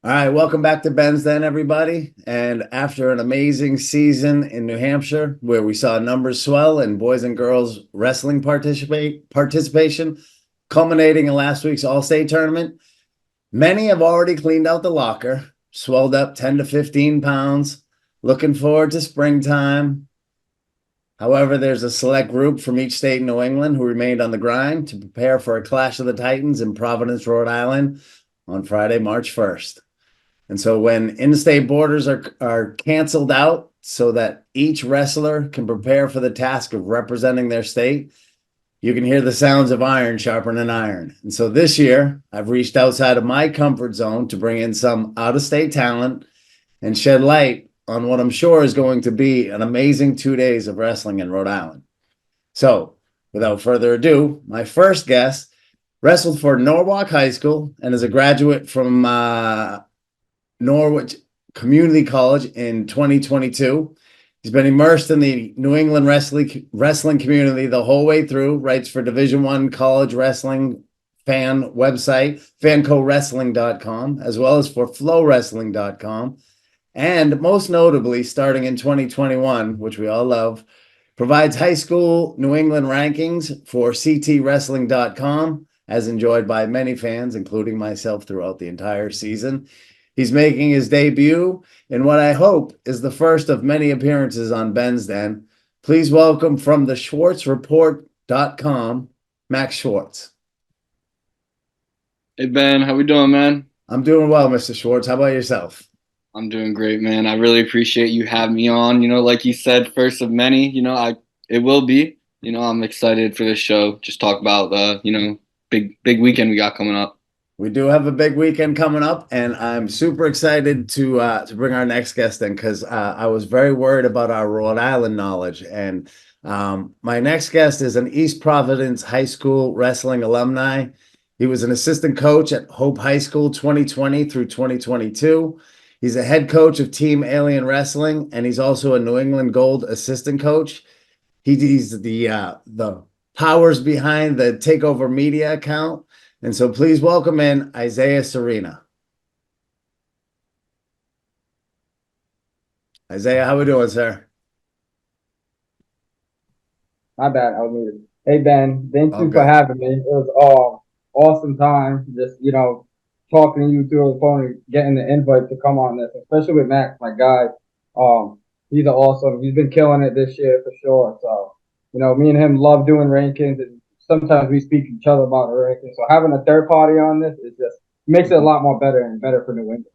All right, welcome back to Ben's Den, everybody. And after an amazing season in New Hampshire, where we saw numbers swell in boys and girls wrestling participation, culminating in last week's All-State tournament, many have already cleaned out the locker, swelled up 10 to 15 pounds, looking forward to springtime. However, there's a select group from each state in New England who remained on the grind to prepare for a clash of the Titans in Providence, Rhode Island on Friday, March 1st. And so when in-state borders are canceled out so that each wrestler can prepare for the task of representing their state, you can hear the sounds of iron sharpening iron. And so this year, I've reached outside of my comfort zone to bring in some out-of-state talent and shed light on what I'm sure is going to be an amazing 2 days of wrestling in Rhode Island. So without further ado, my first guest wrestled for Norwalk High School and is a graduate from Norwich Community College in 2022. He's been immersed in the New England wrestling community the whole way through, writes for Division I college wrestling fan website, fancowrestling.com, as well as for flowwrestling.com. And most notably, starting in 2021, which we all love, provides high school New England rankings for ctwrestling.com, as enjoyed by many fans, including myself, throughout the entire season. He's making his debut in what I hope is the first of many appearances on Ben's Den. Please welcome from the SchwartzReport.com, Max Schwartz. Hey Ben, how we doing, man? I'm doing well, Mr. Schwartz. How about yourself? I'm doing great, man. I really appreciate you having me on. Like you said, first of many. It will be. I'm excited for this show. Just talk about big weekend we got coming up. We do have a big weekend coming up, and I'm super excited to bring our next guest in because I was very worried about our Rhode Island knowledge. And my next guest is an East Providence High School wrestling alumni. He was an assistant coach at Hope High School 2020 through 2022. He's a head coach of Team Alien Wrestling, and he's also a New England Gold assistant coach. He's the powers behind the Takeover media account. And so please welcome in Isiaah Serena. Isiaah, how we doing, sir? My bad, I was muted. Hey Ben, thank All you for good. having me. It was all awesome time just talking to you through the phone and getting the invite to come on this, especially with Max, my guy. He's awesome. He's been killing it this year for sure. So, me and him love doing rankings, and sometimes we speak to each other about the rankings. So having a third party on this is just makes it a lot more better and better for New England.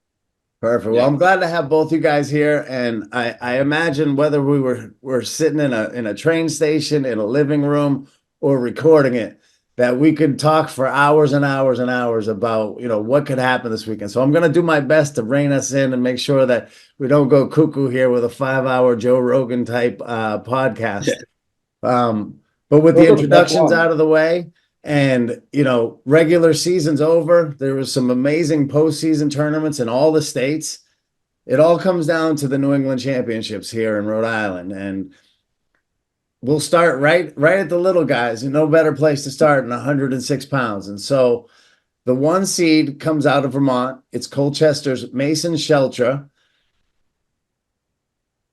Perfect. Well, Yeah. I'm glad to have both you guys here. And I imagine whether we're sitting in a train station, in a living room, or recording it, that we could talk for hours and hours and hours about, what could happen this weekend. So I'm going to do my best to rein us in and make sure that we don't go cuckoo here with a 5 hour Joe Rogan type podcast. Yeah. But with the Those are the best introductions ones. out of the way and, regular season's over, there was some amazing postseason tournaments in all the states. It all comes down to the New England Championships here in Rhode Island. And we'll start right at the little guys. And no better place to start than 106 pounds. And so the one seed comes out of Vermont. It's Colchester's Mason Sheltra.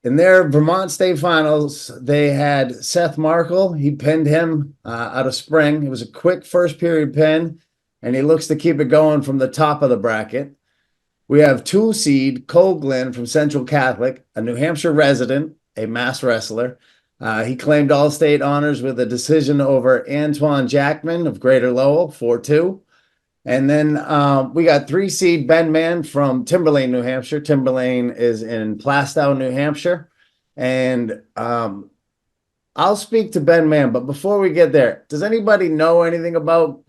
In their Vermont State Finals, they had Seth Markle. He pinned him out of spring. It was a quick first period pin, and he looks to keep it going from the top of the bracket. We have two seed Cole Glenn from Central Catholic, a New Hampshire resident, a mass wrestler. He claimed all state honors with a decision over Antoine Jackman of Greater Lowell, 4-2. And then we got three seed Ben Mann from Timberlane, New Hampshire. Timberlane is in Plastow, New Hampshire. And I'll speak to Ben Mann, but before we get there, does anybody know anything about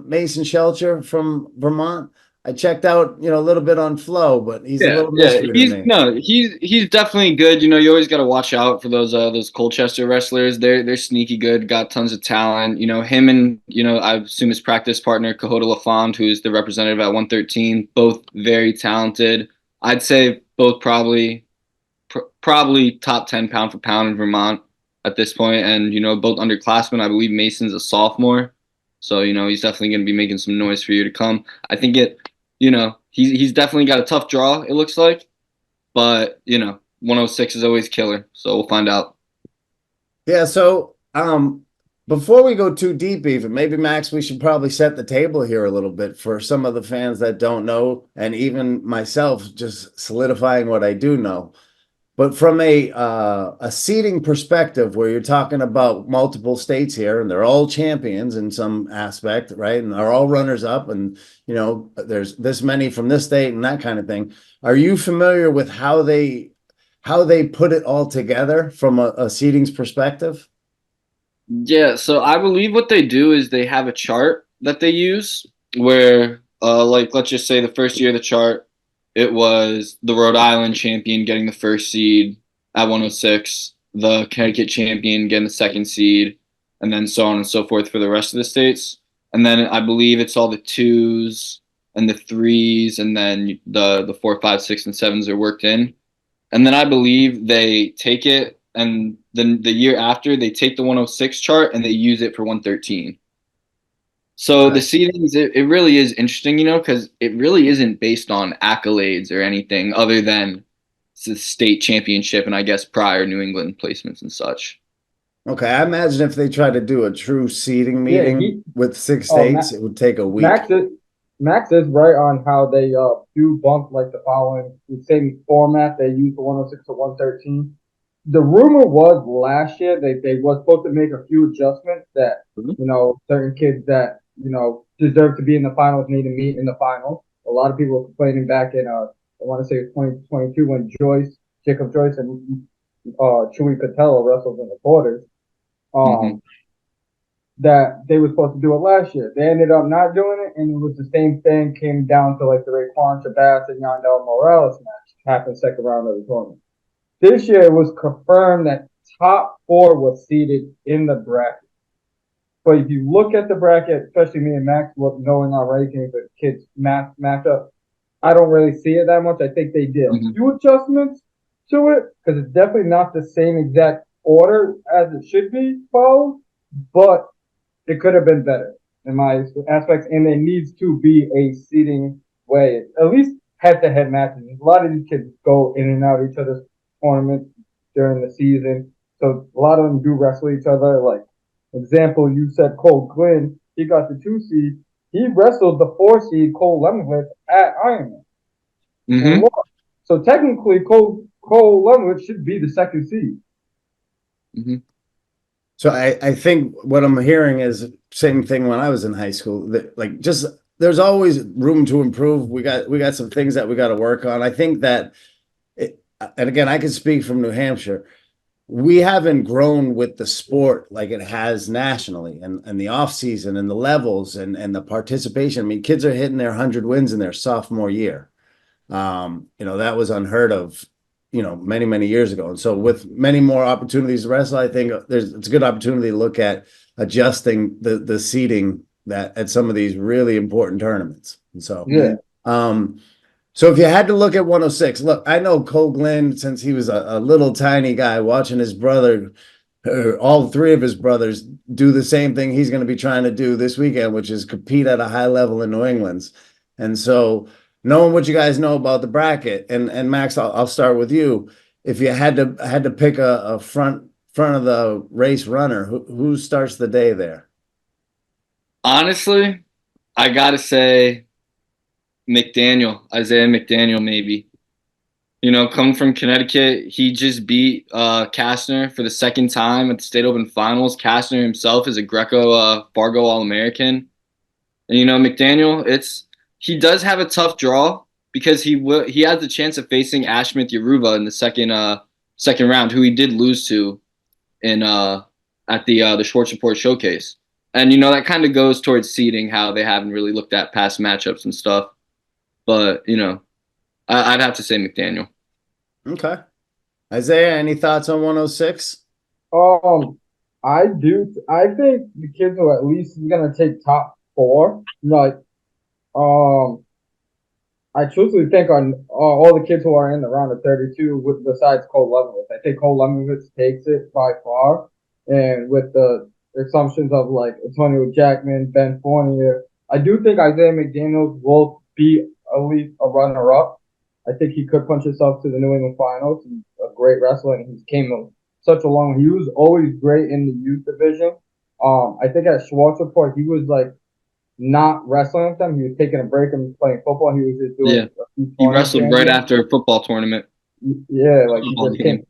Mason Shelcher from Vermont? I checked out, a little bit on Flow, but he's a Yeah, little yeah. mystery to He's me. no, he's definitely good. You always got to watch out for those Colchester wrestlers. They're sneaky good, got tons of talent. Him and I assume his practice partner Cahota LaFond, who's the representative at 113, both very talented. I'd say both probably top 10 pound for pound in Vermont at this point, and both underclassmen. I believe Mason's a sophomore, so he's definitely going to be making some noise for you to come. I think he's definitely got a tough draw, it looks like. But 106 is always killer, so we'll find out. Yeah, so before we go too deep, even maybe Max, we should probably set the table here a little bit for some of the fans that don't know, and even myself, just solidifying what I do know. But from a seeding perspective, where you're talking about multiple states here, and they're all champions in some aspect, right? And are all runners up, and there's this many from this state and that kind of thing. Are you familiar with how they put it all together from a seedings perspective? Yeah, so I believe what they do is they have a chart that they use where, like, let's just say the first year of the chart, it was the Rhode Island champion getting the first seed at 106, the Connecticut champion getting the second seed, and then so on and so forth for the rest of the states. And then I believe it's all the twos and the threes, and then the four, five, six, and sevens are worked in. And then I believe they take it, and then the year after they take the 106 chart and they use it for 113. So the Okay. seedings, it really is interesting, because it really isn't based on accolades or anything other than the state championship and I guess prior New England placements and such. Okay, I imagine if they tried to do a true seeding Yeah, meeting with six oh, states, it would take a week. Max is Max is right on how they do bump like the following the same format they use for 106 to 113. The rumor was last year they was supposed to make a few adjustments that Mhm. certain kids that deserve to be in the finals need to meet in the finals. A lot of people were complaining back in I want to say 2022 when Jacob Joyce and Chewy Patella wrestled in the quarters. Mhm. Um, that they were supposed to do it last year. They ended up not doing it, and it was the same thing. Came down to like the Raekwon Shabazz and Yandel Morales match happened second round of the tournament. This year it was confirmed that top four was seated in the bracket. But if you look at the bracket, especially me and Max, knowing our rankings, the kids match up, I don't really see it that much. I think they did a Mhm. few adjustments to it because it's definitely not the same exact order as it should be followed, but it could have been better in my aspects, and it needs to be a seeding way, at least head-to-head matches. A lot of these kids go in and out of each other's tournaments during the season, so a lot of them do wrestle each other. Like example, you said Cole Glynn, he got the 2 seed. He wrestled the 4 seed Cole Lemonwitz at Ironman and Mhm. lost. So technically, Cole Lemonwitz should be the second seed. Mhm. So I think what I'm hearing is same thing when I was in high school. That like just there's always room to improve. We got some things that we got to work on. I think that and again, I can speak from New Hampshire. We haven't grown with the sport like it has nationally, and the off season and the levels and the participation. I mean, kids are hitting their 100 wins in their sophomore year. That was unheard of, many, many years ago. And so with many more opportunities to wrestle, I think it's a good opportunity to look at adjusting the seating that at some of these really important tournaments. And so, Yeah. um, so if you had to look at 106, look, I know Cole Glenn since he was a little tiny guy watching his brother, all three of his brothers do the same thing he's going to be trying to do this weekend, which is compete at a high level in New England's. And so, knowing what you guys know about the bracket, and Max, I'll start with you. If you had to pick a front of the race runner, who starts the day there? Honestly, I gotta say Isiaah McDaniel, maybe. Coming from Connecticut, he just beat Kastner for the second time at the State Open Finals. Kastner himself is a Greco Fargo All-American. And McDaniel, he does have a tough draw because he has the chance of facing Ashmith Yaruba in the second round, who he did lose to in at the Schwartz Report Showcase. And that kind of goes towards seeding, how they haven't really looked at past matchups and stuff. But I'd have to say McDaniel. Okay. Isiaah, any thoughts on 106? Um, I do. I think the kids are at least gonna take top four. Like, um, I truthfully think on all the kids who are in the round of 32, with besides Cole Lemonwitz, I think Cole Lemonwitz takes it by far. And with the assumptions of like Antonio Jackman, Ben Fournier, I do think Isiaah McDaniels will be at least a runner-up. I think he could punch himself to the New England Finals. He's a great wrestler, and he's came such a long. He was always great in the youth division. I think at Schwartz report, he was like not wrestling with them. He was taking a break and playing football. He was just doing Yeah. a few He tournament wrestled right champions. after a football tournament. Yeah, like he Football just game. came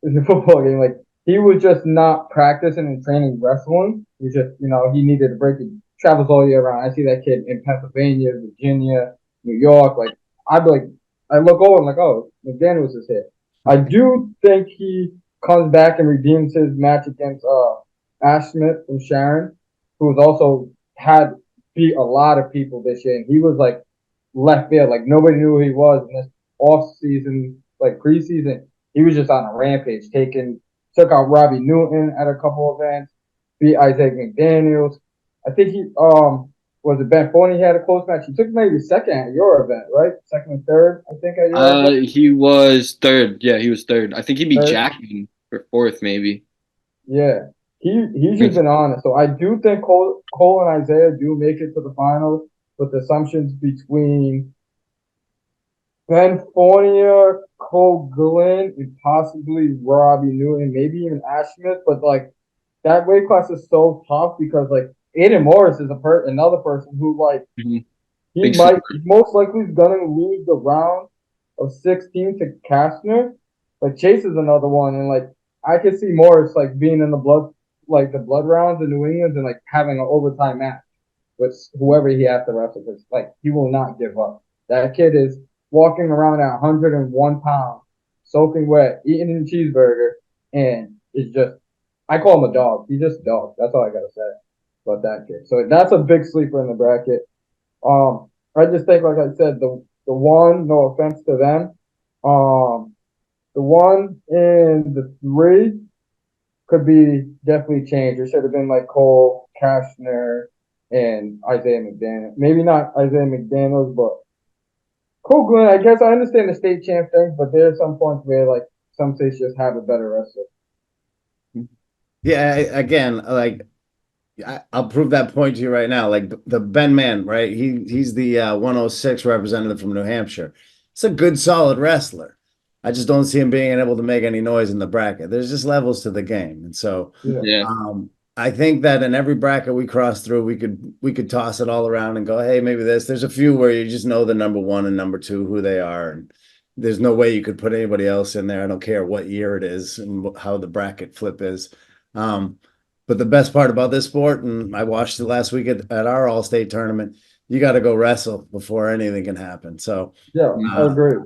in the football game. Like he was just not practicing and training wrestling. He just, he needed a break. He travels all year round. I see that kid in Pennsylvania, Virginia, New York. Like I'd be like, I look over and like, oh, McDaniels is here. I do think he comes back and redeems his match against Ash Smith from Sharon, who's also had beat a lot of people this year, and he was like left field. Like nobody knew who he was in this off season, like preseason. He was just on a rampage, took out Robbie Newton at a couple events, beat Isaac McDaniels. I think he was it Ben Forney had a close match. He took maybe second at your event, right? Second and third, I think at your event. He was third. Yeah, he was third. I think he beat Third. Jackman for fourth, maybe. Yeah. He's just been honest. So I do think Cole and Isaiah do make it to the finals with assumptions between Ben Fournier, Cole Glenn, and possibly Robbie Newton, maybe even Ash Smith. But like that weight class is so tough because like Aiden Morris is another person who like Mhm. he Big might super. most likely is gonna lose the round of 16 to Kastner. But Chase is another one, and like I could see Morris like being in the blood rounds in New England and like having an overtime match with whoever he has to wrestle because like he will not give up. That kid is walking around at 101 pounds, soaking wet, eating a cheeseburger, and is just I call him a dog. He's just a dog. That's all I gotta say about that kid. So that's a big sleeper in the bracket. I just think, like I said, the one, no offense to them, the one and the three could be definitely changed. It should have been like Cole, Kastner, and Isaiah McDaniel. Maybe not Isaiah McDaniels, but Cole Glenn. I guess I understand the state champ thing, but there are some points where like some states just have a better wrestler. Yeah, again, like I'll prove that point to you right now. Like the Ben Man, right? He's the 106 representative from New Hampshire. It's a good, solid wrestler. I just don't see him being able to make any noise in the bracket. There's just levels to the game, and so Yeah. I think that in every bracket we cross through, we could toss it all around and go, hey, maybe this. There's a few where you just know the number one and number two who they are, and there's no way you could put anybody else in there. I don't care what year it is and how the bracket flip is. Um, but the best part about this sport, and I watched it last week at our all-state tournament, you got to go wrestle before anything can happen. So Yeah, I uh, agree.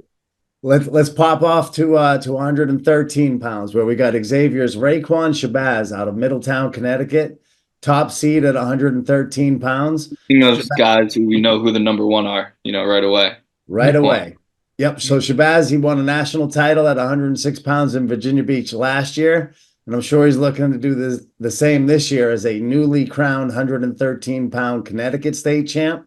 let's pop off to 113 pounds, where we got Xavier's Raekwon Shabazz out of Middletown, Connecticut, top seed at 113 pounds. Those guys who we know who the number one are, right away. Right away. Yep. So Shabazz, he won a national title at 106 pounds in Virginia Beach last year. And I'm sure he's looking to do the same this year as a newly crowned 113-pound Connecticut state champ.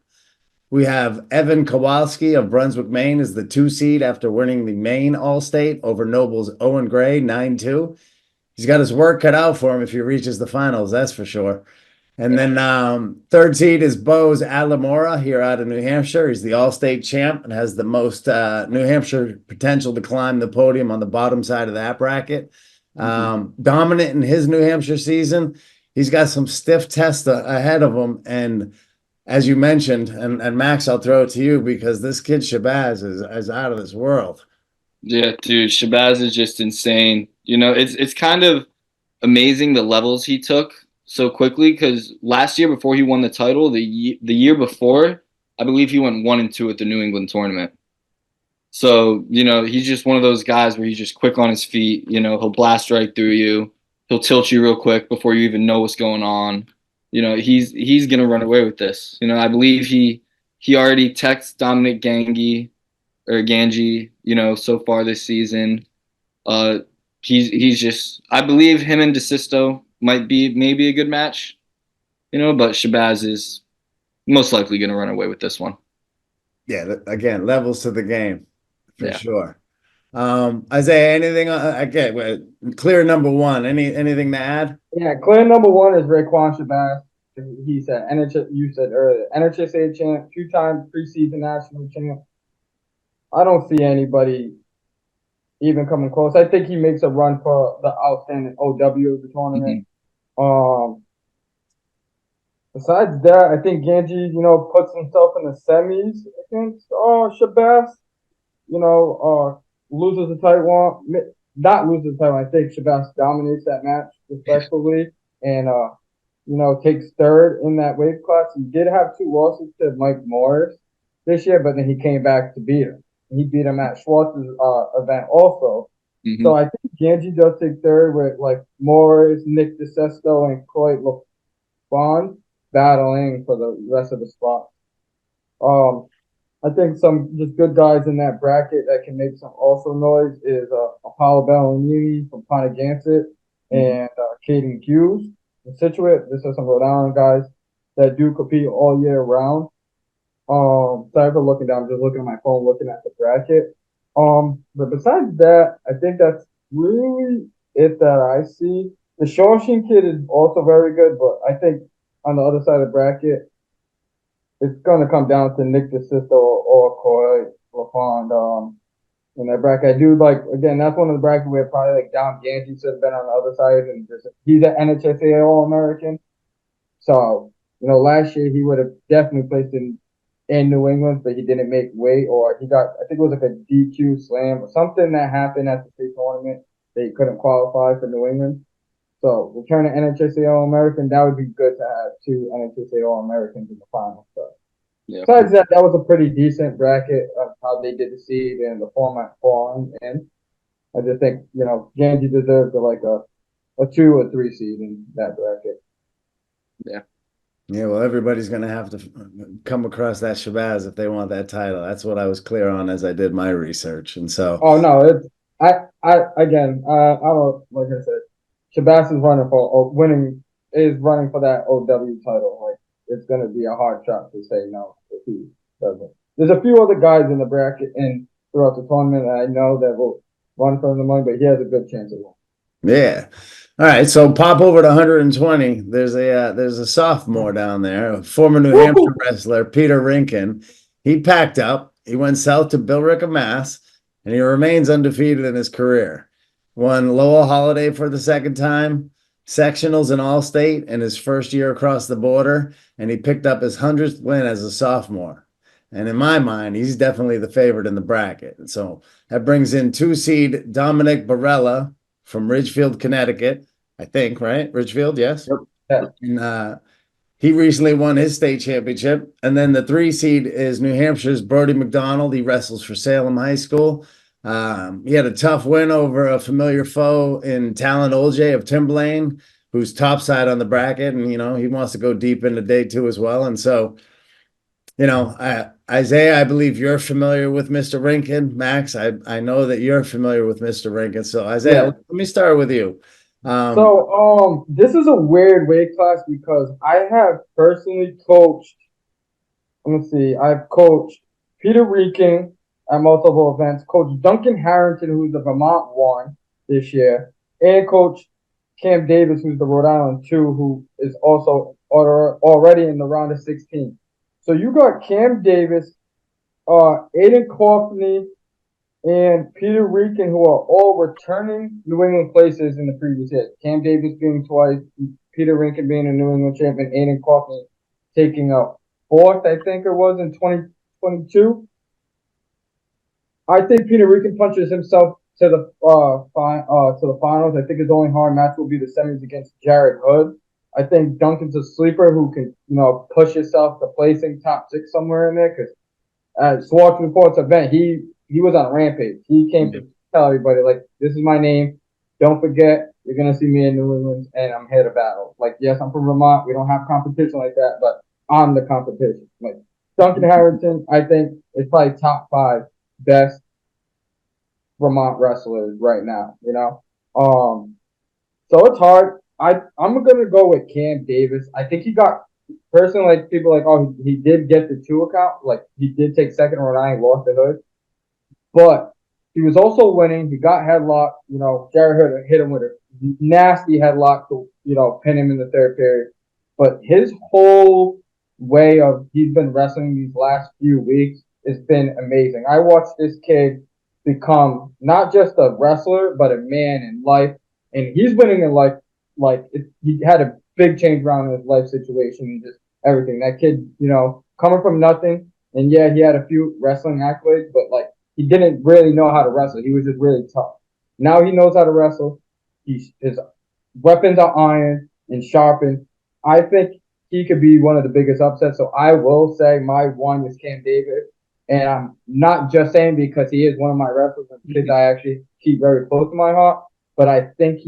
We have Evan Kowalski of Brunswick, Maine, as the 2 seed after winning the Maine All-State over Noble's Owen Gray 9-2. He's got his work cut out for him if he reaches the finals, that's for sure. And then 3rd seed is Bose Alamora here out of New Hampshire. He's the All-State champ and has the most New Hampshire potential to climb the podium on the bottom side of that bracket. Dominant in his New Hampshire season. He's got some stiff tests ahead of him. And as you mentioned, and Max, I'll throw it to you because this kid Shabazz is out of this world. Yeah, dude, Shabazz is just insane. It's kind of amazing the levels he took so quickly because last year before he won the title, the year before, I believe he went 1-2 at the New England tournament. So, he's just one of those guys where he's just quick on his feet. He'll blast right through you. He'll tilt you real quick before you even know what's going on. He's gonna run away with this. I believe he already texted Dominic Gangi or Ganji, so far this season. He's just I believe him and DeSisto might be maybe a good match. But Shabazz is most likely gonna run away with this one. Yeah, again, levels to the game for Yeah. sure. Isaiah, anything again, clear number one. Anything to add? Yeah, clear number one is Raekwon Shabazz. he said NHS. You said earlier NHSA champ, 2-time preseason national champ. I don't see anybody even coming close. I think he makes a run for the outstanding OW of the tournament. Besides that, I think Ganji, puts himself in the semis against Shabazz. Loses the tight one. Not loses the tight one. I think Shabazz dominates that match respectfully and takes third in that weight class. He did have 2 losses to Mike Morris this year, but then he came back to beat him. He beat him at Schwartz's event also. So I think Ganji does take third with like Morris, Nick DeSesto, and Coy LaFond battling for the rest of the spots. I think some just good guys in that bracket that can make some also noise is Apollo Bellini from Pontigansett and Caden Hughes from Situate. This is some Rhode Island guys that do compete all year round. Sorry for looking down. I'm just looking at my phone, looking at the bracket. But besides that, I think that's really it that I see. The Shawshin kid is also very good, but I think on the other side of the bracket, it's going to come down to Nick DeSisto or Coy LaFond in that bracket. I do again, that's one of the brackets where probably Dom Ganji should have been on the other side, and he's an NHSA All-American. So, last year he would have definitely placed in New England, but he didn't make weight, or he got, I think it was like a DQ slam or something that happened at the state tournament that he couldn't qualify for New England. So returning NHSA All-American, that would be good to have 2 NHSA All-Americans in the final. So besides that, that was a pretty decent bracket of how they did the seed and the format falling in. I just think, Ganji deserves a 2 or 3 seed in that bracket. Yeah, well, everybody's going to have to come across that Shabazz if they want that title. That's what I was clear on as I did my research. And so, oh no, it's I don't, like I said, Shabazz is running for that OW title. It's going to be a hard shot to say no if he doesn't. There's a few other guys in the bracket and throughout the tournament that I know that will run for the money, but he has a good chance of winning. Yeah. All right, so pop over to 120. There's a sophomore down there, a former New Hampshire wrestler, Peter Rinkin. He packed up. He went south to Billerica, Mass, and he remains undefeated in his career. Won Lowell Holiday for the 2nd time, sectionals in All-State in his first year across the border, and he picked up his 100th win as a sophomore. And in my mind, he's definitely the favorite in the bracket. And so that brings in 2-seed Dominic Barella from Ridgefield, Connecticut, I think, right? Ridgefield, yes. Yep. And he recently won his state championship. And then the 3-seed is New Hampshire's Brody McDonald. He wrestles for Salem High School. He had a tough win over a familiar foe in Talon Olje of Timberlane, who's topside on the bracket. And, he wants to go deep into day 2 as well. And so, Isaiah, I believe you're familiar with Mr. Rinkin. Max, I know that you're familiar with Mr. Rinkin. So, Isaiah, let me start with you. So this is a weird weight class because I have personally coached. I've coached Peter Rinkin at multiple events, coached Duncan Harrington, who's the Vermont one this year, and coached Cam Davis, who's the Rhode Island 2, who is also already in the round of 16. So you got Cam Davis, Aiden Coffney, and Peter Rinkin, who are all returning New England places in the previous year. Cam Davis being twice, Peter Rinkin being a New England champion, Aiden Coffney taking a 4th, I think it was, in 2022. I think Peter Rinkin punches himself to the finals. I think his only hard match will be the semis against Jared Hood. I think Duncan's a sleeper who can, push himself to placing top 6 somewhere in there. Because at Schwartz Report's event, he was on a rampage. He came to tell everybody, this is my name. Don't forget, you're gonna see me in New England, and I'm here to battle. Yes, I'm from Vermont. We don't have competition like that, but I'm the competition. Duncan Harrington, I think, is probably top 5 best Vermont wrestlers right now. So it's hard. I'm gonna go with Cam Davis. I think he got personally people he did get the 2 account. He did take 2nd or 9, lost the Hood, but he was also winning. He got headlocked. Jared Hood hit him with a nasty headlock to pin him in the 3rd period. but his whole way of he's been wrestling these last few weeks has been amazing. I watched this kid become not just a wrestler but a man in life, and he's winning in life. He had a big change around in his life situation and just everything. That kid, coming from nothing, and yeah, he had a few wrestling accolades, but like he didn't really know how to wrestle. He was just really tough. Now he knows how to wrestle. His weapons are iron and sharpened. I think he could be one of the biggest upsets. So I will say my one is Cam Davis. And I'm not just saying because he is one of my wrestlers and kids I actually keep very close to my heart, but I think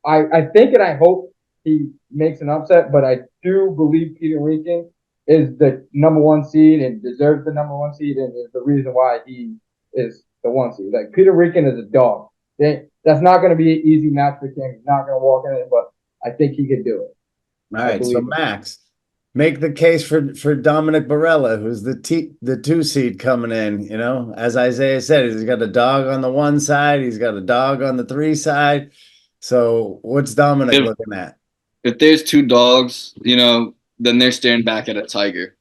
I think and I hope he makes an upset, but I do believe Peter Rican is the number one seed and deserves the number one seed and is the reason why he is the one seed. Like Peter Rican is a dog. That's not going to be an easy match for him. He's not going to walk in it, but I think he could do it. All right, so Max, make the case for Dominic Barella, who's the 2 seed coming in. You know, as Isiaah said, he's got a dog on the 1 side, he's got a dog on the 3 side. So what's Dominic looking at? If there's 2 dogs, then they're staring back at a tiger.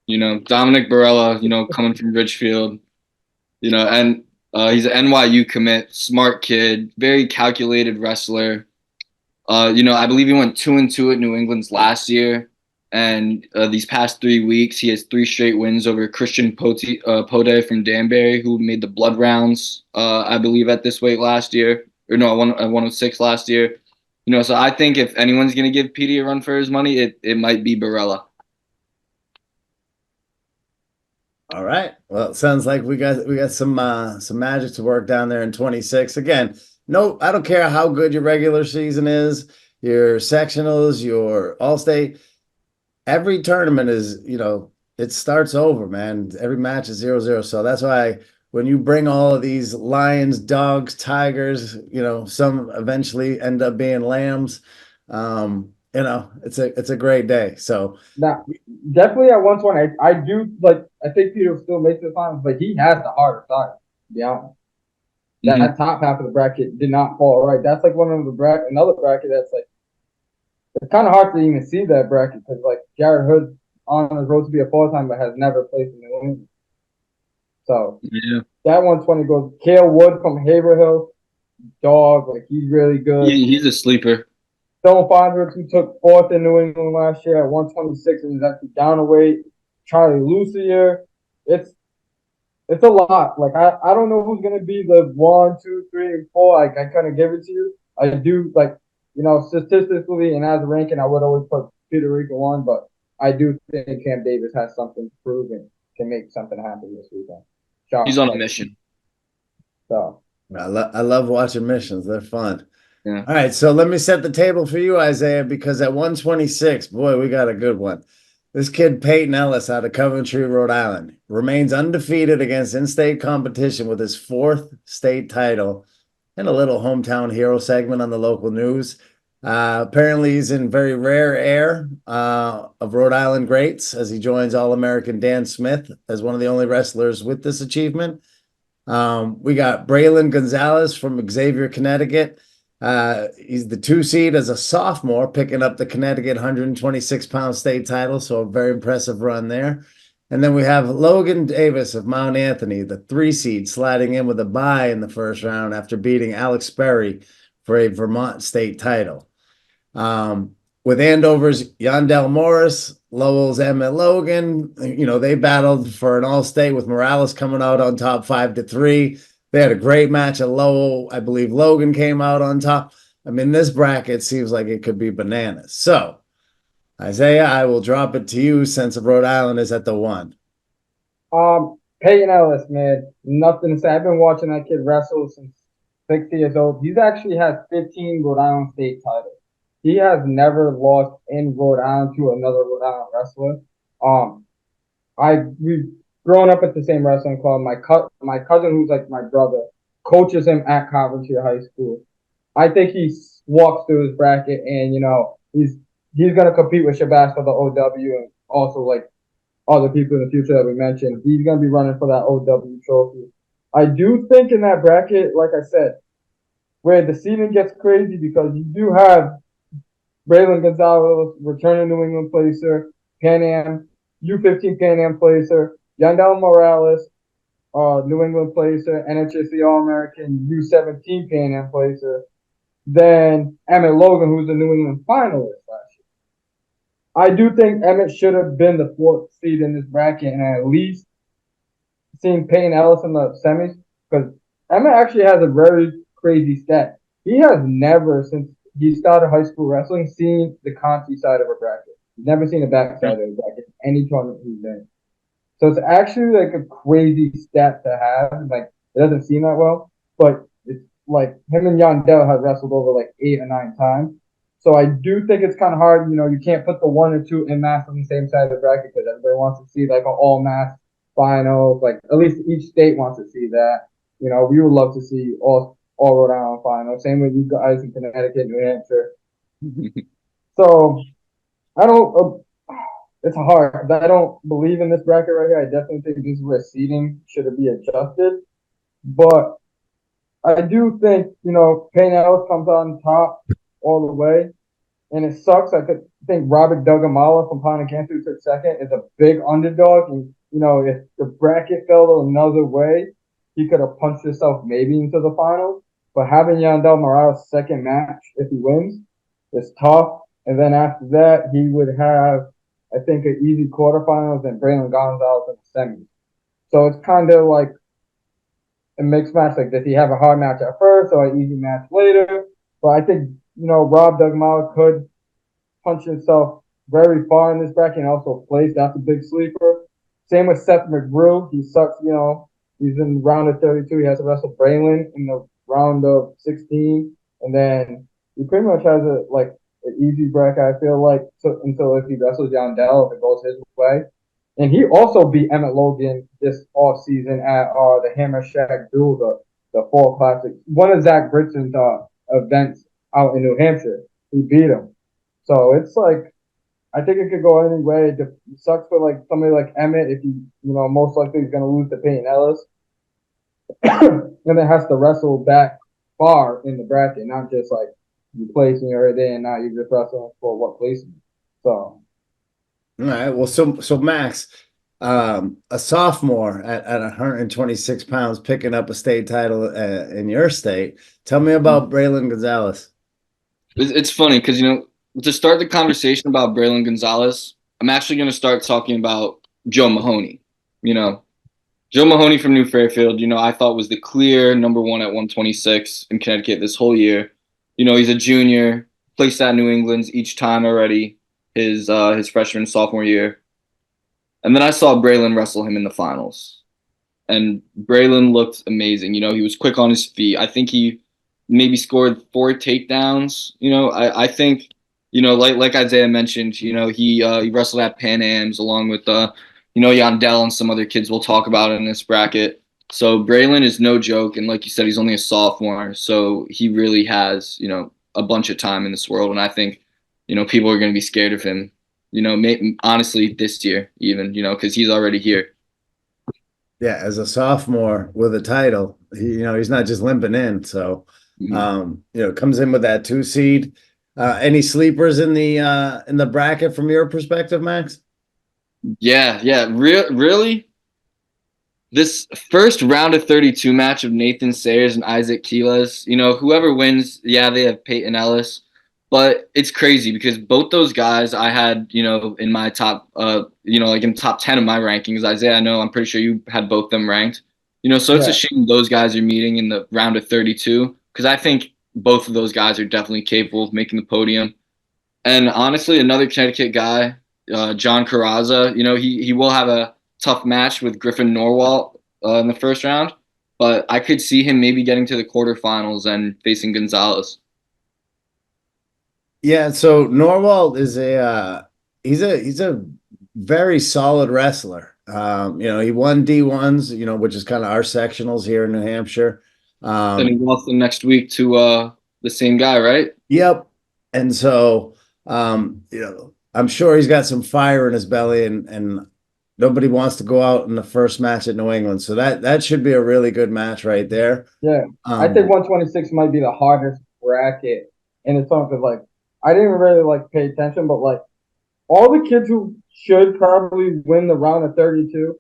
Dominic Barella, coming from Ridgefield, and he's an NYU commit, smart kid, very calculated wrestler. I believe he went 2-2 at New England's last year, and these past 3 weeks he has 3 straight wins over Christian Pote from Danbury, who made the blood rounds, I believe, at this weight last year, or no, at 106 last year. So I think if anyone's gonna give Petey a run for his money, it might be Barella. All right. Well, it sounds like we got some magic to work down there in 26. Again, no, I don't care how good your regular season is, your sectionals, your all-state. Every tournament is, it starts over, man. Every match is 0-0. So that's why when you bring all of these lions, dogs, tigers, some eventually end up being lambs. It's a great day. So now, definitely at 120, I do I think Peter still makes the finals, but he has the harder side, to be honest. That top half of the bracket did not fall right. That's like another bracket that's like it's kind of hard to even see that bracket because like Jared Hood on his road to be a full-time but has never played in New England. So yeah, that 120 goes Cale Wood from Haverhill, dog, like he's really good. He's a sleeper. Stone Fondricks, who took 4th in New England last year at 126 and is actually down a weight. Charlie Lucier. It's a lot. Like I don't know who's gonna be the 1, 2, 3, and 4. Like I kind of give it to you. I do statistically and as a ranking, I would always put Peter Rican 1, but I do think Cam Davis has something to prove and can make something happen this weekend. He's on a mission. So I love watching missions. They're fun. Yeah. All right, so let me set the table for you, Isiaah, because at 126, boy, we got a good one. This kid, Peyton Ellis, out of Coventry, Rhode Island, remains undefeated against in-state competition with his 4th state title and a little hometown hero segment on the local news. Apparently, he's in very rare air of Rhode Island greats as he joins All-American Dan Smith as one of the only wrestlers with this achievement. We got Braylon Gonzalez from Xavier, Connecticut. He's the 2 seed as a sophomore, picking up the Connecticut 126-pound state title, so a very impressive run there. And then we have Logan Davis of Mount Anthony, the 3 seed, sliding in with a bye in the first round after beating Alex Berry for a Vermont state title. With Andover's Yandel Morris, Lowell's Emmett Logan, they battled for an all-state with Morales coming out on top 5-3. They had a great match at Lowell. I believe Logan came out on top. I mean, this bracket seems like it could be bananas. So, Isiaah, I will drop it to you since Rhode Island is at the 1. Peyton Ellis, man, nothing to say. I've been watching that kid wrestle since 6 years old. He's actually had 15 Rhode Island state titles. He has never lost in Rhode Island to another Rhode Island wrestler. We've grown up at the same wrestling club. My cousin, who's like my brother, coaches him at Coventry High School. I think he walks through his bracket, and he's gonna compete with Shabazz for the OW, and also like other people in the future that we mentioned. He's gonna be running for that OW trophy. I do think in that bracket, like I said, where the seeding gets crazy because you do have Braylon Gonzalez, returning New England placer, Pan Am, U15 Pan Am placer, Yandel Morales, New England placer, NHSC All-American, U17 Pan Am placer, then Emmett Logan, who's the New England finalist last year. I do think Emmett should have been the fourth seed in this bracket and at least seen Peyton Ellis in the semis because Emmett actually has a very crazy stat. He has never, since he started high school wrestling, seen the Conti side of a bracket. He's never seen the backside of a bracket in any tournament he's in. So it's actually like a crazy stat to have. Like it doesn't seem that well, but it's like him and Yandel have wrestled over like 8 or 9 times. So I do think it's kind of hard. You know, you can't put the 1 and 2 in mass on the same side of the bracket because everybody wants to see like an all mass finals. Like at least each state wants to see that. You know, we would love to see all Rhode Island finals. Same with you guys in Connecticut, New Hampshire. So I don't. It's hard. I don't believe in this bracket right here. I definitely think this is where seeding should be adjusted. But I do think, you know, Payne Ellis comes on top all the way. And it sucks. I think Robert Dugamala from Pontiac, who took second, is a big underdog. And, you know, if the bracket fell another way, he could have punched himself maybe into the finals. But having Yandel Morales' second match, if he wins, is tough. And then after that, he would have, I think, an easy quarterfinals and Braylon Gonzalez in the semis. So it's kind of like a mixed match. Like, does he have a hard match at first or an easy match later? But I think, you know, Rob Dugmala could punch himself very far in this bracket and also place. That's a big sleeper. Same with Seth McGrew. He sucks, you know. He's in round of 32. He has to wrestle Braylon in the round of 16. And then he pretty much has an easy bracket, I feel like, until if he wrestles Yandel, if it goes his way. And he also beat Emmett Logan this off season at the Hammer Shack Duel, the Fall Classic. One of Zach Britson's events out in New Hampshire. He beat him. So it's like, I think it could go any way. It sucks for like somebody like Emmett if you know, most likely he's going to lose to Peyton Ellis. And then has to wrestle back far in the bracket, not just like you placing you're right there and now you're just wrestling for what placement. So. All right. Well, so Max, a sophomore at 126 pounds, picking up a state title in your state. Tell me about Braylon Gonzalez. It's funny because, you know, to start the conversation about Braylon Gonzalez, I'm actually going to start talking about Joe Mahoney. You know, Joe Mahoney from New Fairfield, you know, I thought was the clear number 1 at 126 in Connecticut this whole year. You know, he's a junior, placed at New England's each time already his freshman and sophomore year. And then I saw Braylon wrestle him in the finals. And Braylon looked amazing. You know, he was quick on his feet. I think he maybe scored 4 takedowns. You know, I think, you know, like Isiaah mentioned, you know, he wrestled at Pan Am's along with you know, Yandel and some other kids we'll talk about in this bracket. So Braylon is no joke, and like you said, he's only a sophomore, so he really has, you know, a bunch of time in this world, and I think, you know, people are going to be scared of him, you know, honestly this year even, you know, because he's already here. Yeah, as a sophomore with a title, you know, he's not just limping in. So, you know, comes in with that 2 seed. Any sleepers in the bracket from your perspective, Max? Yeah. Really? This first round of 32 match of Nathan Sayers and Isaac Quiles, you know, whoever wins, yeah, they have Peyton Ellis. But it's crazy because both those guys I had, you know, in my top, you know, like in top 10 of my rankings. Isiaah, I know, I'm pretty sure you had both them ranked. You know, so it's a shame those guys are meeting in the round of 32 because I think both of those guys are definitely capable of making the podium. And honestly, another Connecticut guy, John Carrazza, you know, he will have a tough match with Griffin Norwalt in the first round, but I could see him maybe getting to the quarterfinals and facing Gonzalez. Yeah, so Norwalt is he's a very solid wrestler. You know, he won D1s, you know, which is kind of our sectionals here in New Hampshire. Then he lost the next week to the same guy, right? Yep. And so you know, I'm sure he's got some fire in his belly and nobody wants to go out in the first match at New England. So that should be a really good match right there. Yeah. I think 126 might be the hardest bracket in the song because, like, I didn't really like pay attention, but like all the kids who should probably win the round of 32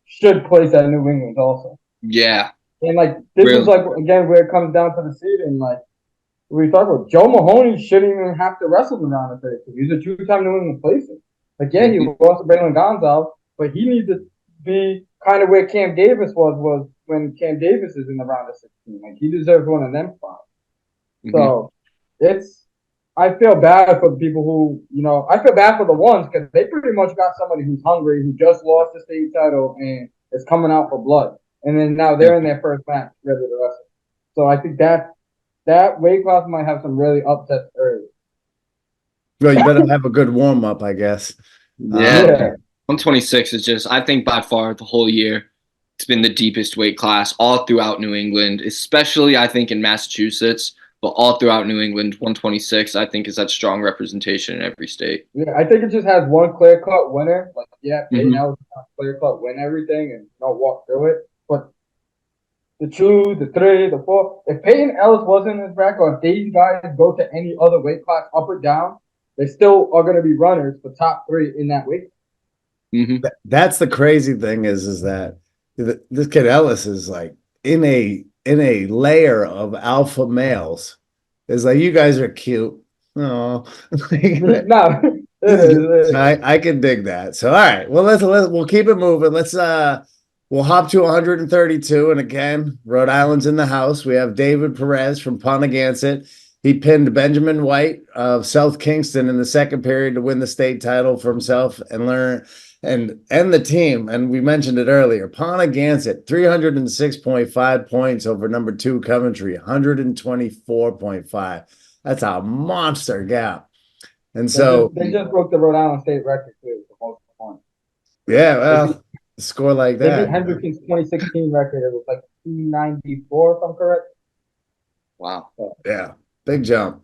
should place at New England also. Yeah, And like this is really. like again where it comes down to the seeding. Like we talked about, Joe Mahoney shouldn't even have to wrestle in the round of 32. He's a two-time New England placer. Like yeah, he Mhm. lost to Braylon Gonzalez, but he needs to be kind of where Cam Davis was when Cam Davis is in the round of 16. Like he deserves one of them spots. Mhm. So it's I feel bad for the people who, I feel bad for the ones because they pretty much got somebody who's hungry, who just lost the state title and is coming out for blood. And then now they're in their first match ready to wrestle. So I think that weight class might have some really upsets early. Well, you better have a good warm up, I guess. Yeah, Yeah. 126 is just, I think by far the whole year, it's been the deepest weight class all throughout New England, especially I think in Massachusetts, but all throughout New England, 126 I think is that strong representation in every state. Yeah, I think it just has one clear cut winner. Like, yeah, Peyton Mhm. Ellis clear cut win everything and walk through it. But the 2, the 3, the 4. If Peyton Ellis wasn't in his bracket, or if these guys go to any other weight class, up or down, they still are going to be runners for top 3 in that weight. Mhm. That's the crazy thing is that this kid Ellis is like in a layer of alpha males. It's like you guys are cute. Oh, No, it is. It is. I can dig that. So all right, well we'll keep it moving. We'll hop to 132, and again, Rhode Island's in the house. We have David Perez from Pontiac. He pinned Benjamin White of South Kingston in the second period to win the state title for himself and the team. And we mentioned it earlier. Pontiac 306.5 points over number 2 Coventry, 124.5. That's a monster gap. And so They just broke the Rhode Island state record too for most points. yeah, They beat, well, score like they beat that. Hendrickson's 2016 record. It was like 294, if I'm correct. Wow. So, Yeah, big jump.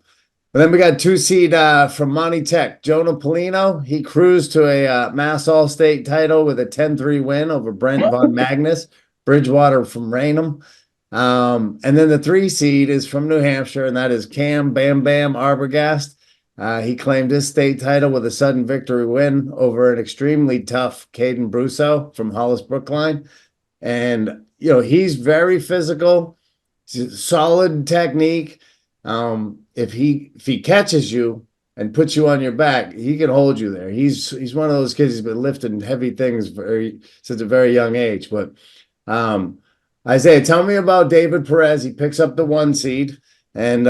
And then we got 2 seed from Monty Tech, Jonah Polino. He cruised to a Mass All-State title with a 10-3 win over Brent Von Magnus, Bridgewater from Raynham. And then the 3 seed is from New Hampshire, and that is Cam Bam Bam Arbogast. He claimed his state title with a sudden victory win over an extremely tough Caden Brusso from Hollis Brookline. And, he's very physical, solid technique. If he catches you and puts you on your back, he can hold you there. He's one of those kids who's been lifting heavy things since a very young age. But Isaiah, tell me about David Perez. He picks up the 1 seed, and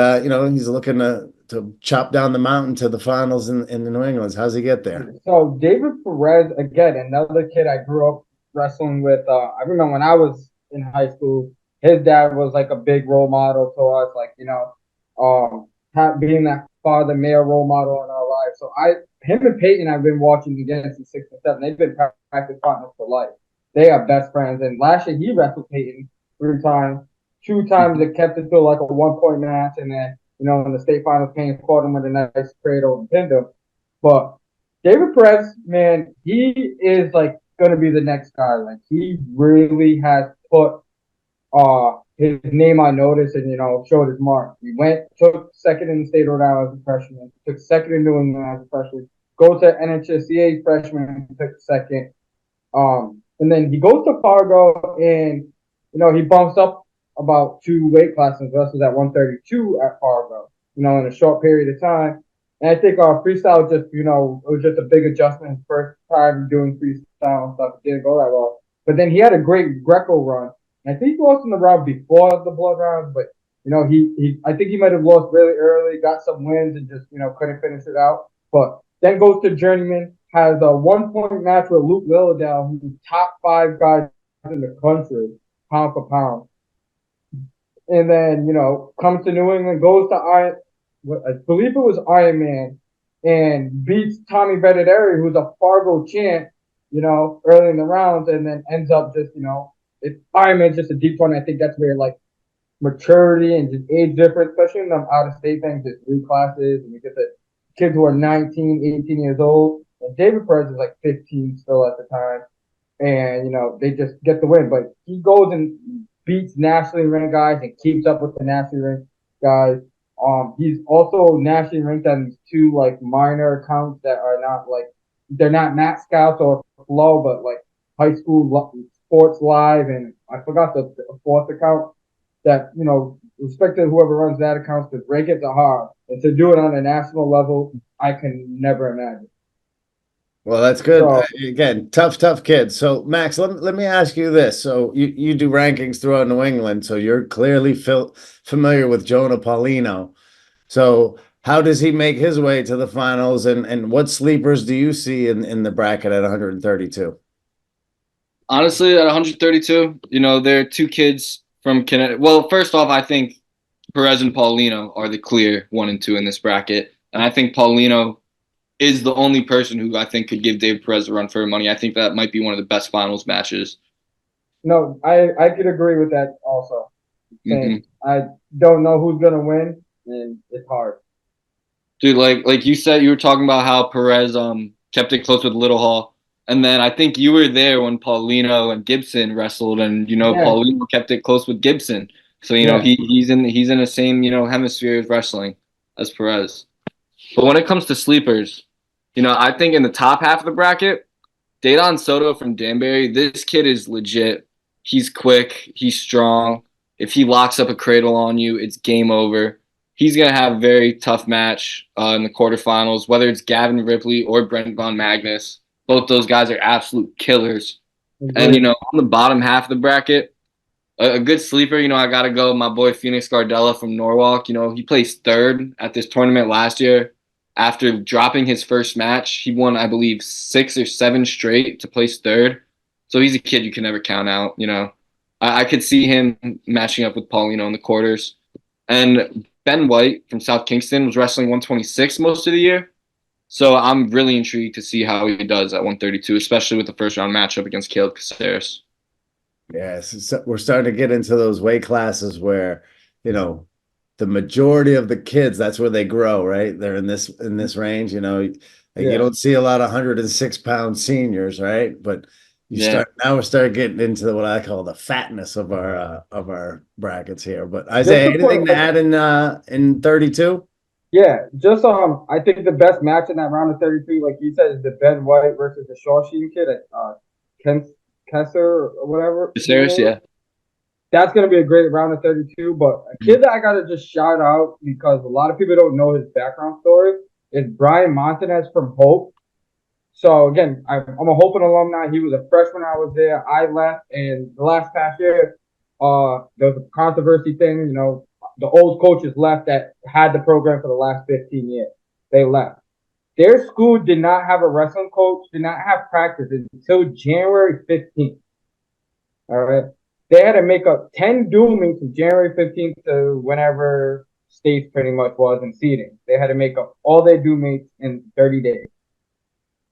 he's looking to chop down the mountain to the finals in the New Englands. How's he get there? so David Perez, again, another kid I grew up wrestling with. I remember when I was in high school, his dad was like a big role model to us, like, being that father male role model in our lives. So him and Peyton, I've been watching again since 6 and 7. They've been practice partners for life. They are best friends. And last year he wrestled Peyton 3 times. 2 times it kept it to like a 1-point match, and then in the state finals, Payne caught him with a nice cradle and pinned him. But David Perez, man, he is like gonna be the next guy. Like he really has put his name on notice and showed his mark. He took second in the state of Rhode Island as a freshman, took second in New England as a freshman, go to NHSCA freshman and took second. And then he goes to Fargo and he bumps up about 2 weight classes versus at 132 at Fargo, in a short period of time. And I think freestyle just, it was just a big adjustment. His first time doing freestyle and stuff. It didn't go that well. But then he had a great Greco run. And I think he lost in the round before the blood round, but I think he might have lost really early, got some wins and just, couldn't finish it out. But then goes to Journeyman, has a 1-point match with Luke Lilladale, who's top 5 guys in the country, pound for pound. And then, comes to New England, goes to I believe it was Iron Man, and beats Tommy Bettaderi, who's a Fargo champ, early in the rounds, and then ends up just, Iron Man's just a deep one. I think that's where, like, maturity and just age difference, especially in them out-of-state things, just 3 classes, and you get the kids who are 19, 18 years old, and David Perez is like 15 still at the time, and, they just get the win. But he goes and beats nationally ranked guys and keeps up with the nationally ranked guys. He's also nationally ranked on these two like minor accounts that are not like they're not Max Scouts or Flow, but like High School Sports Live, and I forgot the fourth account that respect to whoever runs that account because rankings are hard, and to do it on a national level, I can never imagine. Well, that's good. So Again, tough kid. So, Max, let me ask you this. So, you do rankings throughout New England, so you're clearly familiar with Jonah Paulino. So, how does he make his way to the finals, and what sleepers do you see in the bracket at 132? Honestly, at 132, there are two kids from Connecticut. Well, first off, I think Perez and Paulino are the clear 1 and 2 in this bracket. And I think Paulino is the only person who I think could give Dave Perez a run for money. I think that might be one of the best finals matches. no, I could agree with that also. Mm-hmm. I don't know who's gonna win, and it's hard. Dude, like you said, you were talking about how Perez kept it close with Little Hall. And then I think you were there when Paulino and Gibson wrestled, and Paulino kept it close with Gibson. So he's in the same hemisphere of wrestling as Perez. But when it comes to sleepers, I think in the top half of the bracket, Dedan Soto from Danbury, this kid is legit. He's quick, he's strong. If he locks up a cradle on you, it's game over. He's going to have a very tough match in the quarterfinals, whether it's Gavin Ripley or Brent Von Magnus. Both those guys are absolute killers. Mm-hmm. And, on the bottom half of the bracket, a good sleeper, I got to go my boy Phoenix Gardella from Norwalk. He placed third at this tournament last year. After dropping his first match, he won, I believe, 6 or 7 straight to place third. So he's a kid you can never count out, I could see him matching up with Paulino in the quarters. And Ben White from South Kingston was wrestling 126 most of the year. So I'm really intrigued to see how he does at 132, especially with the first round matchup against Caleb Caceres. Yes, we're starting to get into those weight classes where, the majority of the kids, that's where they grow, right? They're in this range, you don't see a lot of 106-pound seniors, right? But we're starting getting into what I call the fatness of our brackets here. But Isaiah, anything to add in 32? Yeah, just I think the best match in that round of 32, like you said, is the Ben White versus the Shawsheen kid at Kessler or whatever. Caceres, yeah. That's gonna be a great round of 32. But a kid that I gotta just shout out because a lot of people don't know his background story is Brian Montanez from Hope. So again, I'm a Hope alumni. He was a freshman. I was there. I left, and the last past year, there was a controversy thing. The old coaches left that had the program for the last 15 years. They left. Their school did not have a wrestling coach, did not have practice until January 15th. All right. They had to make up 10 dual meets from January 15th to whenever states pretty much was in seeding. They had to make up all their dual meets in 30 days.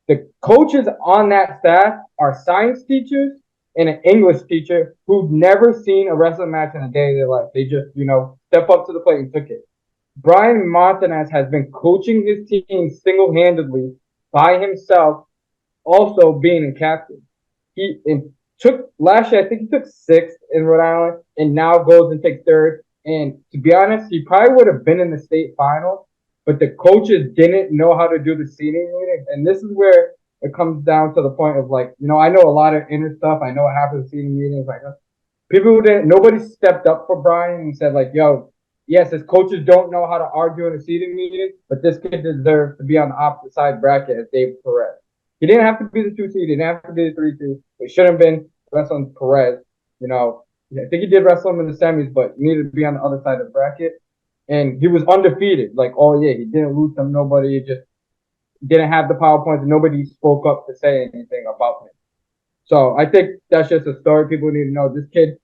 The coaches on that staff are science teachers and an English teacher who've never seen a wrestling match in a day of their life. They just, step up to the plate and took it. Brian Montanez has been coaching his team single-handedly by himself, also being a captain. He took last year, I think he took 6th in Rhode Island, and now goes and takes 3rd. And to be honest, he probably would have been in the state final, but the coaches didn't know how to do the seating meeting. And this is where it comes down to the point of I know a lot of inner stuff. I know what happens in seating meetings. People who didn't, nobody stepped up for Brian and said yo, yes, his coaches don't know how to argue in a seating meeting, but this kid deserves to be on the opposite side bracket as Dave Perez. He didn't have to be the 2 seed. He didn't have to be the 3 seed. It shouldn't have been wrestling Perez. I think he did wrestle him in the semis, but he needed to be on the other side of the bracket. And he was undefeated. He didn't lose to nobody. He just didn't have the PowerPoints, and nobody spoke up to say anything about him. So I think that's just a story people need to know. This kid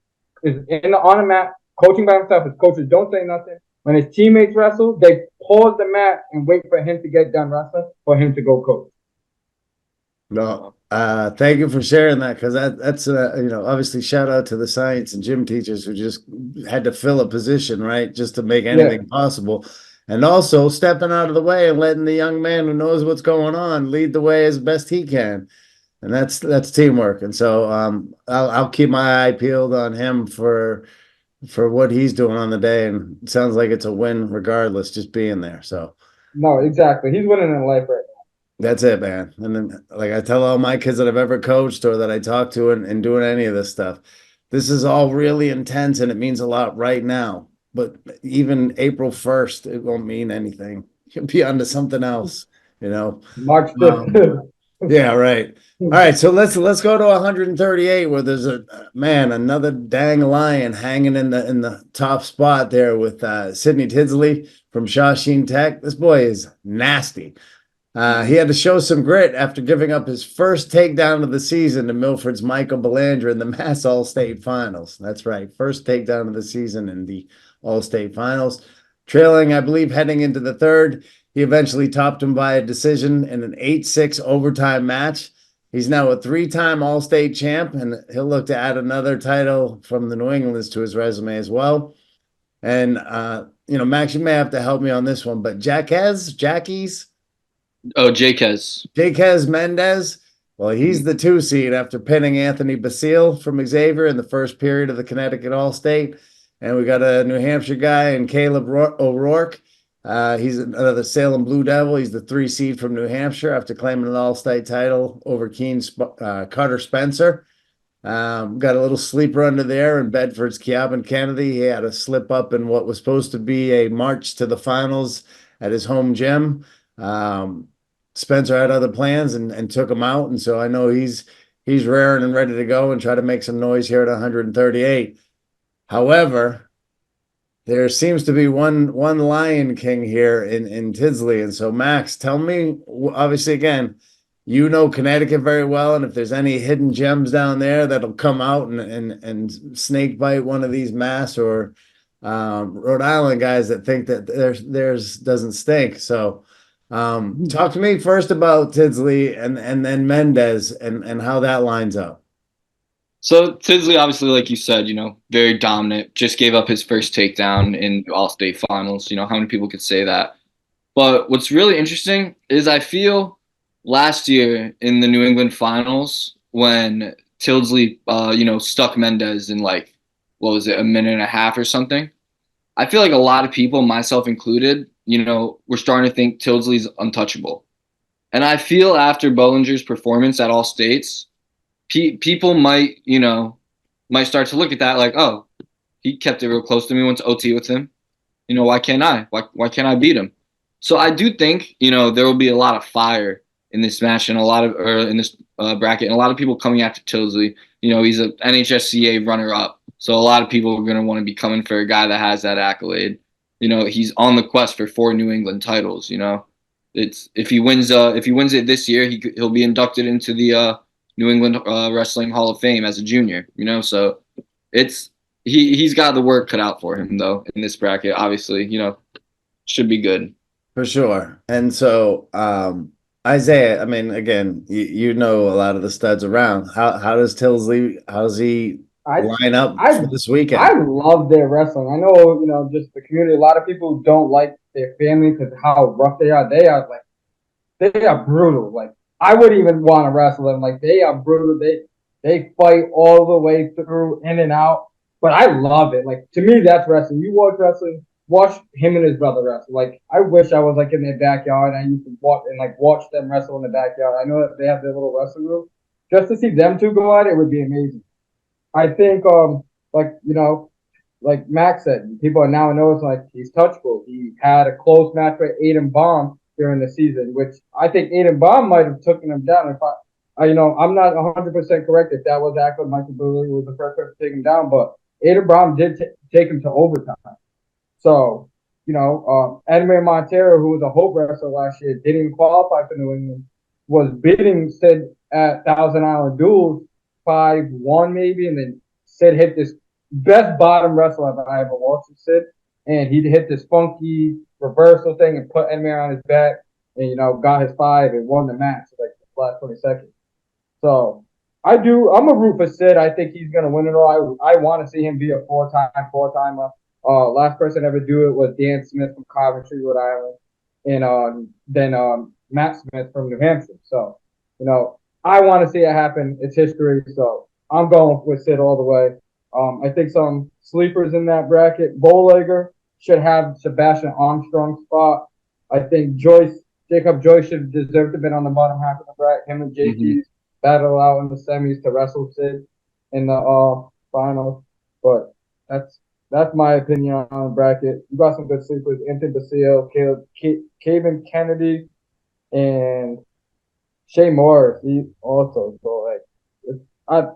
is on the mat, coaching by himself. His coaches don't say nothing. When his teammates wrestle, they pause the match and wait for him to get done wrestling for him to go coach. No, thank you for sharing that, because that's obviously shout out to the science and gym teachers who just had to fill a position, right, just to make anything possible, and also stepping out of the way and letting the young man who knows what's going on lead the way as best he can, and that's teamwork. And so I'll keep my eye peeled on him for for what he's doing on the day, and it sounds like it's a win regardless, just being there. So No, exactly. He's winning in life right that's it, man. And then, like I tell all my kids that I've ever coached or that I talk to and doing any of this stuff, this is all really intense and it means a lot right now. But even April 1st, it won't mean anything. You'll be on to something else, you know. now. March Um, 5th. yeah, right. All right, so let's go to 138 where there's a man, another dang lion hanging in the top spot there with Sidney Tidsley from Shawsheen Tech. This boy is nasty. He had to show some grit after giving up his first takedown of the season to Milford's Michael Belanger in the Mass All-State Finals. That's right, first takedown of the season in the All-State Finals. Trailing, I believe, heading into the third, he eventually topped him by a decision in an 8-6 overtime match. He's now a three-time All-State champ, and he'll look to add another title from the New Englands to his resume as well. And, Max, you may have to help me on this one, but Jackie's, Oh, Jaquez Mendez, well, he's the 2 seed after pinning Anthony Basile from Xavier in the first period of the Connecticut All-State. And we got a New Hampshire guy and Caleb O'Rourke. He's another Salem Blue Devil. He's the 3 seed from New Hampshire after claiming an All-State title over Keene's Carter Spencer. Got a little sleeper under there in Bedford's Keabin Kennedy. He had a slip up in what was supposed to be a march to the finals at his home gym. Spencer had other plans and took him out, and so I know he's raring and ready to go and try to make some noise here at 138. However, there seems to be one Lion King here in Tidsley, and so Max, tell me, obviously, again, you know Connecticut very well, and if there's any hidden gems down there that'll come out and snake bite one of these Mass or Rhode Island guys that think that theirs doesn't stink. So talk to me first about Tidsley and then Mendez and how that lines up. So Tidsley, obviously, like you said, very dominant. Just gave up his first takedown in the All-State Finals. How many people could say that? But what's really interesting is I feel last year in the New England Finals when Tidsley, stuck Mendez in what was it, a minute and a half or something. I feel like a lot of people, myself included, we're starting to think Tidsley's untouchable. And I feel after Bollinger's performance at All States, people might start to look at that like, oh, he kept it real close to me, went to OT with him. Why can't I? Why can't I beat him? So I do think, there will be a lot of fire in this match and in this bracket, and a lot of people coming after Tidsley. He's an NHSCA runner-up. So a lot of people are going to want to be coming for a guy that has that accolade. He's on the quest for 4 New England titles. It's if he wins it this year, he'll be inducted into the New England Wrestling Hall of Fame as a junior. So he's got the work cut out for him though in this bracket. Obviously, should be good for sure. And so Isiaah, I mean, again, you know a lot of the studs around. How does he line up for this weekend? I love their wrestling. I know, just the community. A lot of people don't like their family because how rough they are. They are brutal. Like I wouldn't even want to wrestle them. Like they are brutal. They fight all the way through, in and out. But I love it. Like to me, that's wrestling. You watch wrestling. Watch him and his brother wrestle. Like I wish I was in their backyard. I used to watch them wrestle in the backyard. I know that they have their little wrestling room. Just to see them two go at it would be amazing. I think, like Max said, people are now noticing he's touchable. He had a close match with Aiden Baum during the season, which I think Aiden Baum might have taken him down. If I'm not 100% correct if that was actually Michael Bully was the first person to take him down, but Aiden Baum did take him to overtime. So, Edmund Montero, who was a Hope wrestler last year, didn't even qualify for New England, was beating Sid at Thousand Island Duels 5-1 maybe, and then Sid hit this best bottom wrestler I ever watched with Sid, and he hit this funky reversal thing and put Edmund on his back and, got his 5 and won the match the last 20 seconds. So I'm a root for Sid. I think he's going to win it all. I want to see him be a four-timer. Last person to ever do it was Dan Smith from Coventry, Rhode Island, and then Matt Smith from New Hampshire. So, I want to see it happen. It's history. So I'm going with Sid all the way. I think some sleepers in that bracket. Bowlegger should have Sebastian Armstrong's spot. I think Jacob Joyce should deserve to be on the bottom half of the bracket. Him and Hmm. JT battle out in the semis to wrestle Sid in the finals. But that's my opinion on the bracket. You got some good sleepers: Anthony Basile, Caven Kennedy, and Shay Morris. He also so like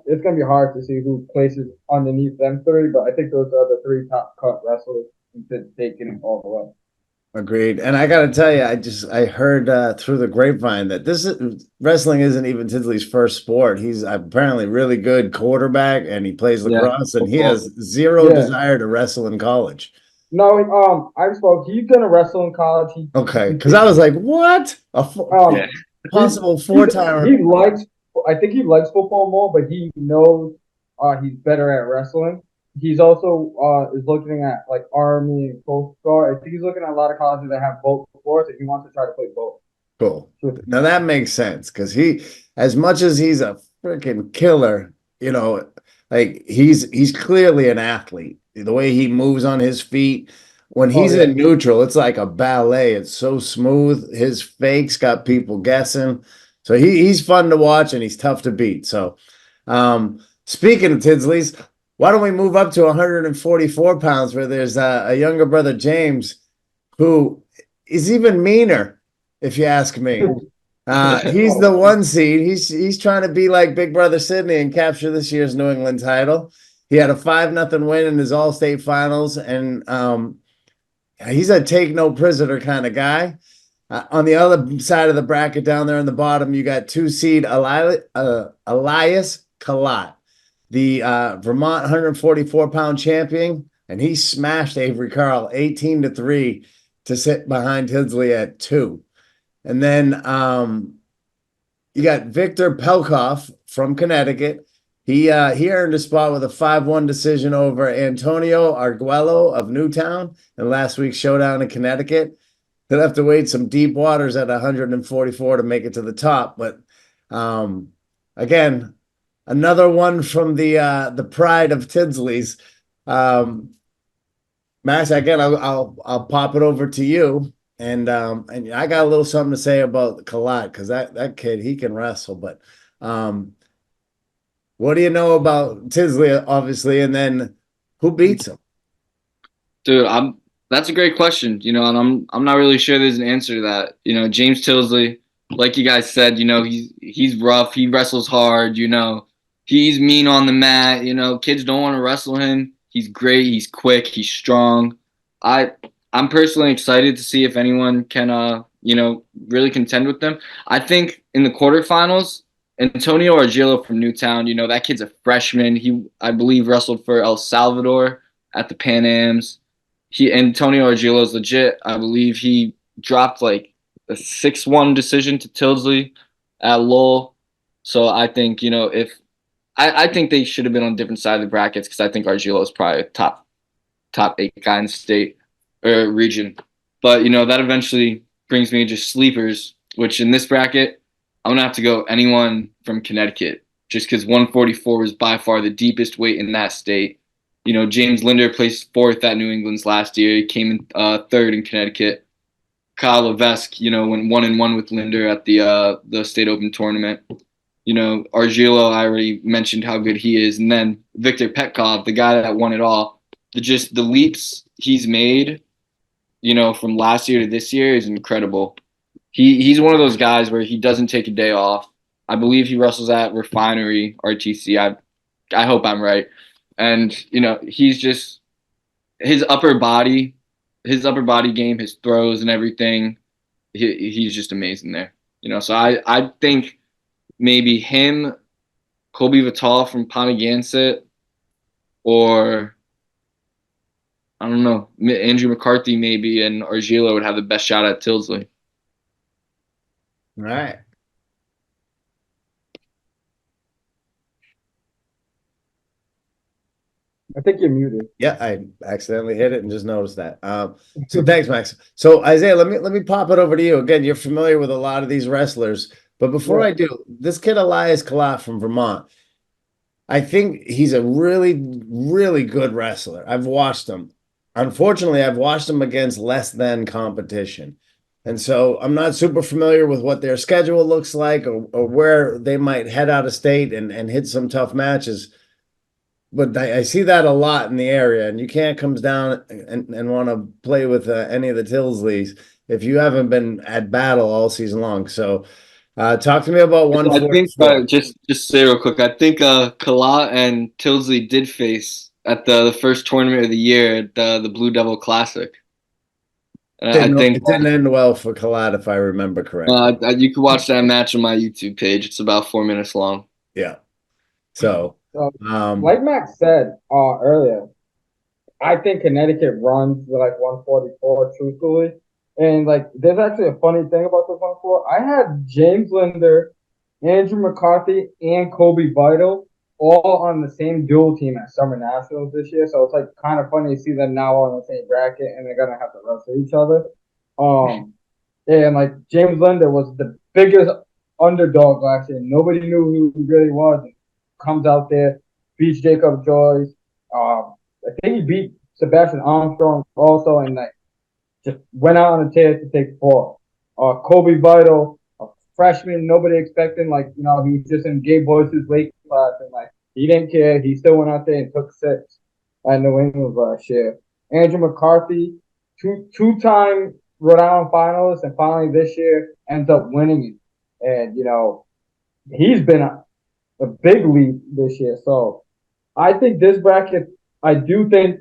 it's gonna be hard to see who places underneath them three, but I think those are the three top cut wrestlers to take it all the way. Agreed. And I got to tell you, I heard through the grapevine that wrestling isn't even Tinsley's first sport. He's apparently really good quarterback, and he plays Yeah, lacrosse, and he football. has zero Yeah. desire to wrestle in college. No, I spoke. He's gonna wrestle in college. Okay, because I was like, what? Yeah. Possible He four-timer. likes. I think he likes football more, but he knows he's better at wrestling. He's also is looking at like Army and Coast Guard. I think he's looking at a lot of colleges that have both sports, and he wants to try to play both. Cool. Now that makes sense because as much as he's a freaking killer, like he's clearly an athlete. The way he moves on his feet, when he's yeah. in neutral, it's like a ballet. It's so smooth. His fakes got people guessing. So he's fun to watch and he's tough to beat. So, speaking of Tinsley's, why don't we move up to 144 pounds where there's a younger brother, James, who is even meaner, if you ask me. He's the one seed. He's trying to be like Big Brother Sydney and capture this year's New England title. He had a 5-0 win in his All-State finals, and he's a take no prisoner kind of guy. On the other side of the bracket down there in the bottom, you got 2 seed Elias Kalat, the Vermont 144-pound champion, and he smashed Avery Carl 18-3 to sit behind Tinsley at 2. And then you got Victor Pelkoff from Connecticut. He earned a spot with a 5-1 decision over Antonio Arguello of Newtown in last week's showdown in Connecticut. He'll have to wade some deep waters at 144 to make it to the top. But again, another one from the pride of Tinsley's. Max, again, I'll pop it over to you. And I got a little something to say about Kalat because that kid, he can wrestle. But what do you know about Tinsley, obviously, and then who beats him? Dude, that's a great question, and I'm not really sure there's an answer to that. James Tinsley, like you guys said, he's rough, he wrestles hard, he's mean on the mat, kids don't want to wrestle him. He's great, he's quick, he's strong. I'm personally excited to see if anyone can really contend with them. I think in the quarterfinals, Antonio Argillo from Newtown, that kid's a freshman. He, I believe, wrestled for El Salvador at the Pan Ams. Antonio Argillo is legit. I believe he dropped like a 6-1 decision to Tilsley at Lowell. So I think, I think they should have been on different side of the brackets because I think Argillo is probably a top 8 guy in the state or region. But, that eventually brings me to just sleepers, which in this bracket, I'm going to have to go anyone from Connecticut just because 144 was by far the deepest weight in that state. James Linder placed 4th at New England's last year. He came in 3rd in Connecticut. Kyle Levesque, went 1-1 with Linder at the State Open tournament. Argillo, I already mentioned how good he is. And then Victor Petkov, the guy that won it all. The leaps he's made, from last year to this year is incredible. He's one of those guys where he doesn't take a day off. I believe he wrestles at Refinery RTC. I hope I'm right. And he's just his upper body game, his throws and everything. He's just amazing there. So I think maybe him, Kobe Vital from Pontigansett, or I don't know, Andrew McCarthy maybe, and Argillo would have the best shot at Tilsley. All right. I think you're muted. Yeah, I accidentally hit it and just noticed that. So thanks, Max. So Isaiah, let me pop it over to you. Again, you're familiar with a lot of these wrestlers, but before I do, this kid Elias Kalat from Vermont, I think he's a really, really good wrestler. I've watched him. Unfortunately, I've watched him against less than competition. And so I'm not super familiar with what their schedule looks like or where they might head out of state and hit some tough matches. But I see that a lot in the area, and you can't come down and want to play with any of the Tillsleys if you haven't been at battle all season long. So talk to me about I think 144. just say real quick. I think Kala and Tilsley did face at the first tournament of the year at the Blue Devil Classic. I think It didn't end well for Collat, if I remember correctly. you can watch that match on my YouTube page. It's about 4 minutes long. Yeah. So, So, like Max said earlier, I think Connecticut runs with like 144, truthfully. And like, there's actually a funny thing about the 144. I had James Linder, Andrew McCarthy, and Kobe Vital all on the same dual team at Summer Nationals this year. So it's like kind of funny to see them now on the same bracket and they're gonna have to wrestle each other. And like James Linder was the biggest underdog last year. Nobody knew who he really was. Comes out there, beats Jacob Joyce. I think he beat Sebastian Armstrong also, and like just went out on a tear to take four. Kobe Vital, a freshman, nobody expecting, like, he's just in Gabe Boyce's weight class, and like he didn't care. He still went out there and took six at New England last year. Andrew McCarthy, two-time Rhode Island finalist, and finally this year ends up winning it. And he's been a big leap this year. So I think this bracket, I do think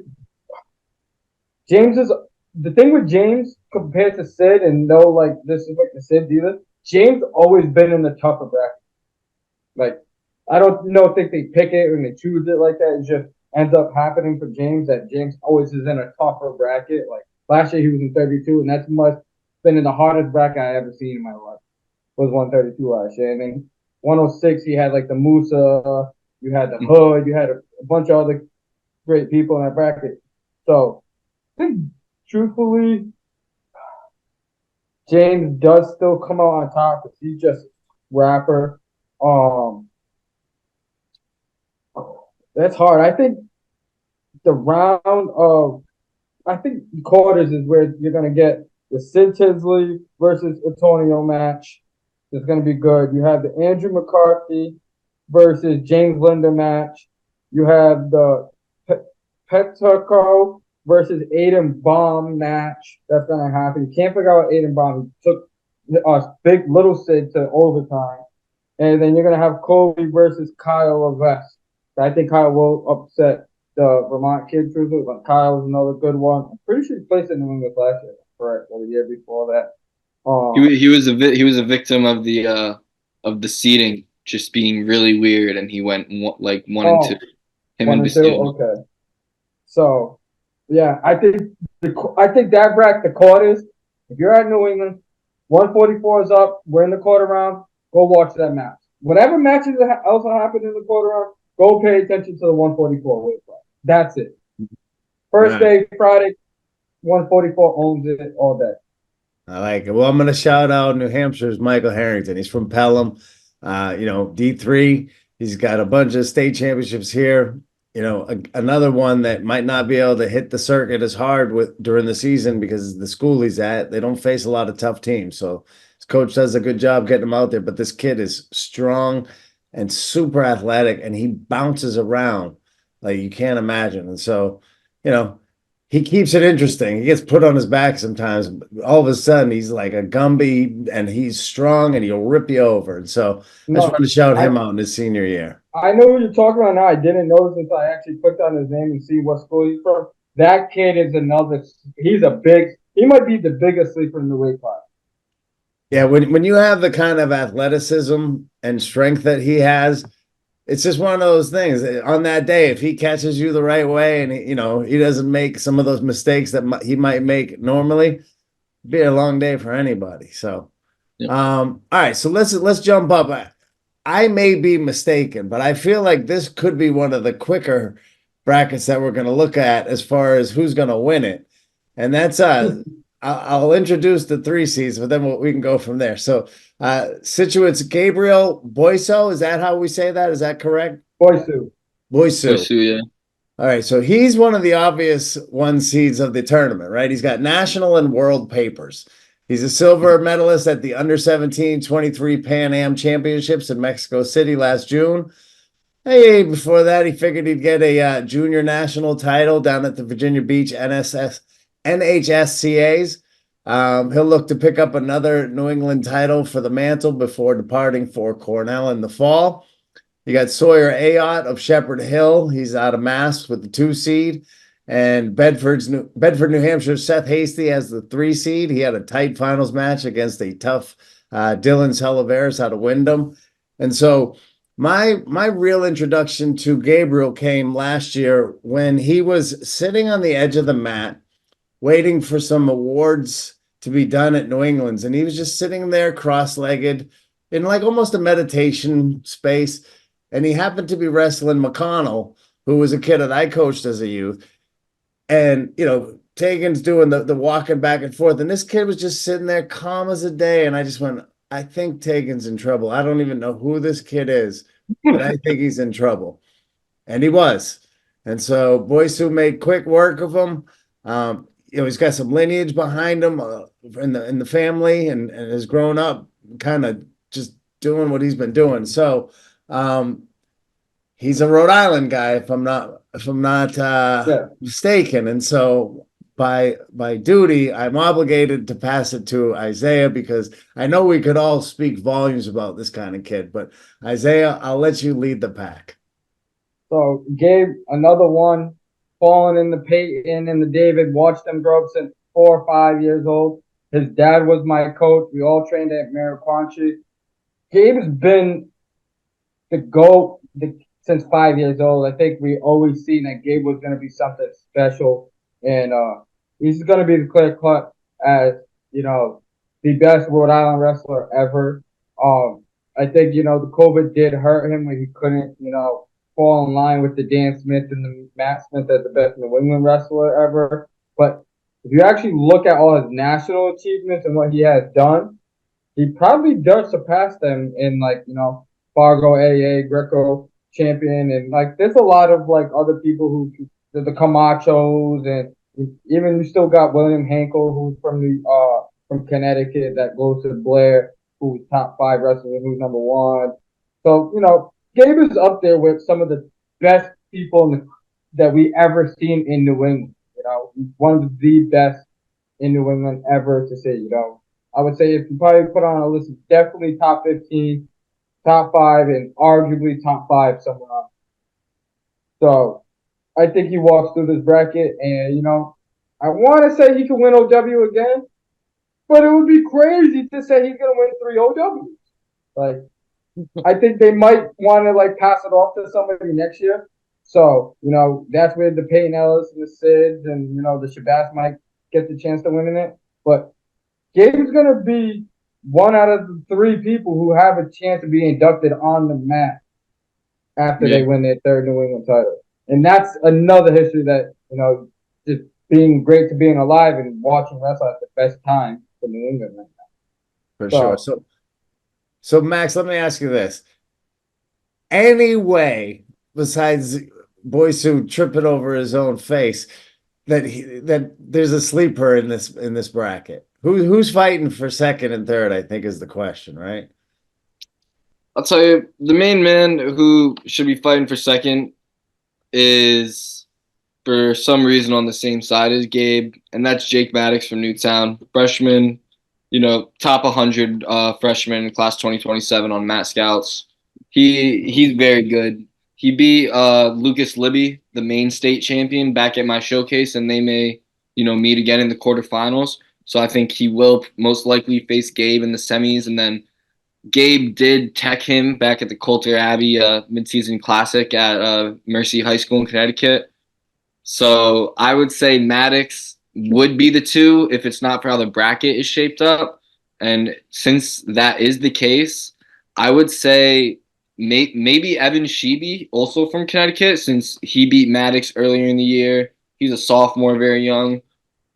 James is the thing with James compared to Sid, and no, like this is like the Sid either. James always been in the tougher bracket. Like I don't think they pick it and they choose it like that. It just ends up happening for James that James always is in a tougher bracket. Like last year he was in 32, and that's must been in the hardest bracket I ever seen in my life. Was 132 last year, and then 106 he had like the Musa, you had the Hood, you had a bunch of other great people in that bracket. So I think truthfully, James does still come out on top because he's just rapper. That's hard. I think the round of, I think quarters is where you're gonna get the Sid Tisley versus Antonio match. It's gonna be good. You have the Andrew McCarthy versus James Linder match. You have the Petrucco versus Aiden Baum match. That's gonna happen. You can't figure out Aiden Baum. He took big little Sid to overtime. And then you're gonna have Kobe versus Kyle Levesque. I think Kyle will upset the Vermont kid, truthfully, but Kyle is another good one. I'm pretty sure he placed in New England last year, correct, or the year before that. He was a victim of the seeding just being really weird, and he went like 1 and 2. Him and Bastille. Okay. So, yeah, I think that bracket, the quarters. If you're at New England, 144 is up. We're in the quarter round. Go watch that match. Whatever matches also happen in the quarter round, go pay attention to the 144 weight class. That's it. First day, Friday, 144 owns it all day. I like it. Well, I'm going to shout out New Hampshire's Michael Harrington. He's from Pelham, D3. He's got a bunch of state championships here. Another one that might not be able to hit the circuit as hard during the season because the school he's at, they don't face a lot of tough teams. So his coach does a good job getting him out there. But this kid is strong and super athletic, and he bounces around like you can't imagine. And so, he keeps it interesting. He gets put on his back sometimes. All of a sudden, he's like a Gumby, and he's strong, and he'll rip you over. And so I just want to shout him out in his senior year. I know who you're talking about now. I didn't notice until I actually clicked on his name and see what school he's from. That kid is he might be the biggest sleeper in the weight class. Yeah, when you have the kind of athleticism and strength that he has, it's just one of those things. On that day, if he catches you the right way and he doesn't make some of those mistakes that he might make normally, it'd be a long day for anybody. So, all right, so let's jump up. I may be mistaken, but I feel like this could be one of the quicker brackets that we're going to look at as far as who's going to win it. And that's I'm I'll introduce the three seeds, but then we can go from there. So, Situate's Gabriel Boiso. Is that how we say that? Is that correct? Boysu. Boisu. Yeah. All right. So he's one of the obvious one seeds of the tournament, right? He's got national and world papers. He's a silver medalist at the under 17 23 Pan Am Championships in Mexico City last June. Hey, before that, he figured he'd get a junior national title down at the Virginia Beach NHSCAs. He'll look to pick up another New England title for the mantle before departing for Cornell in the fall. You got Sawyer Ayotte of Shepherd Hill. He's out of Mass with the 2 seed. And Bedford, New Hampshire, Seth Hasty has the 3 seed. He had a tight finals match against a tough Dylan Salaveras out of Wyndham. And so my real introduction to Gabriel came last year when he was sitting on the edge of the mat waiting for some awards to be done at New England's. And he was just sitting there cross-legged in like almost a meditation space. And he happened to be wrestling McConnell, who was a kid that I coached as a youth. And, you know, Tegan's doing the walking back and forth. And this kid was just sitting there calm as a day. And I just went, I think Tegan's in trouble. I don't even know who this kid is, but I think he's in trouble. And he was. And so Boysu made quick work of him. You know, he's got some lineage behind him in the family and has grown up kind of just doing what he's been doing. So he's a Rhode Island guy, if I'm not mistaken. And so by duty, I'm obligated to pass it to Isiaah because I know we could all speak volumes about this kind of kid. But Isiaah, I'll let you lead the pack. So Gabe, another one, falling in the Peyton and the David, watched them grow up since 4 or 5 years old. His dad was my coach. We all trained at Miracquanchi. Gabe's been the GOAT since 5 years old. I think we always seen that Gabe was going to be something special. And he's going to be the clear cut as, you know, the best Rhode Island wrestler ever. I think, you know, the COVID did hurt him when he couldn't, you know, fall in line with the Dan Smith and the Matt Smith as the best New England wrestler ever. But if you actually look at all his national achievements and what he has done, he probably does surpass them in, like, you know, Fargo AA, Greco champion. And, like, there's a lot of, like, other people who, the Camachos, and even you still got William Hankel, who's from Connecticut, that goes to Blair, who's top 5 wrestler, who's number 1. So, you know, Gabe is up there with some of the best people that we ever seen in New England. You know, he's one of the best in New England ever to see. You know, I would say if you probably put on a list, it's definitely top 15, top 5, and arguably top 5 somewhere else. So I think he walks through this bracket, and, you know, I want to say he can win OW again, but it would be crazy to say he's going to win 3 OWs. Like, I think they might want to, like, pass it off to somebody next year. So, you know, that's where the Peyton Ellis and the Sids and, you know, the Shabazz might get the chance to win in it. But Gabe's going to be one out of the 3 people who have a chance to be inducted on the mat after they win their 3rd New England title. And that's another history that, you know, just being great to being alive and watching wrestle at the best time for New England right now. For sure. So Max, let me ask you this. Any way besides Boysu tripping over his own face that there's a sleeper in this bracket? Who's fighting for 2nd and 3rd, I think, is the question, right? I'll tell you, the main man who should be fighting for 2nd is, for some reason, on the same side as Gabe, and that's Jake Maddox from Newtown, freshman, you know, top 100 freshman in class 2027 on Matt Scouts. He's very good. He beat Lucas Libby, the main state champion, back at my showcase, and they may, you know, meet again in the quarterfinals. So I think he will most likely face Gabe in the semis, and then Gabe did tech him back at the Coulter Abbey midseason classic at Mercy High School in Connecticut. So I would say Maddox would be the 2 if it's not for how the bracket is shaped up. And since that is the case, I would say maybe Evan Sheeby, also from Connecticut, since he beat Maddox earlier in the year. He's a sophomore, very young.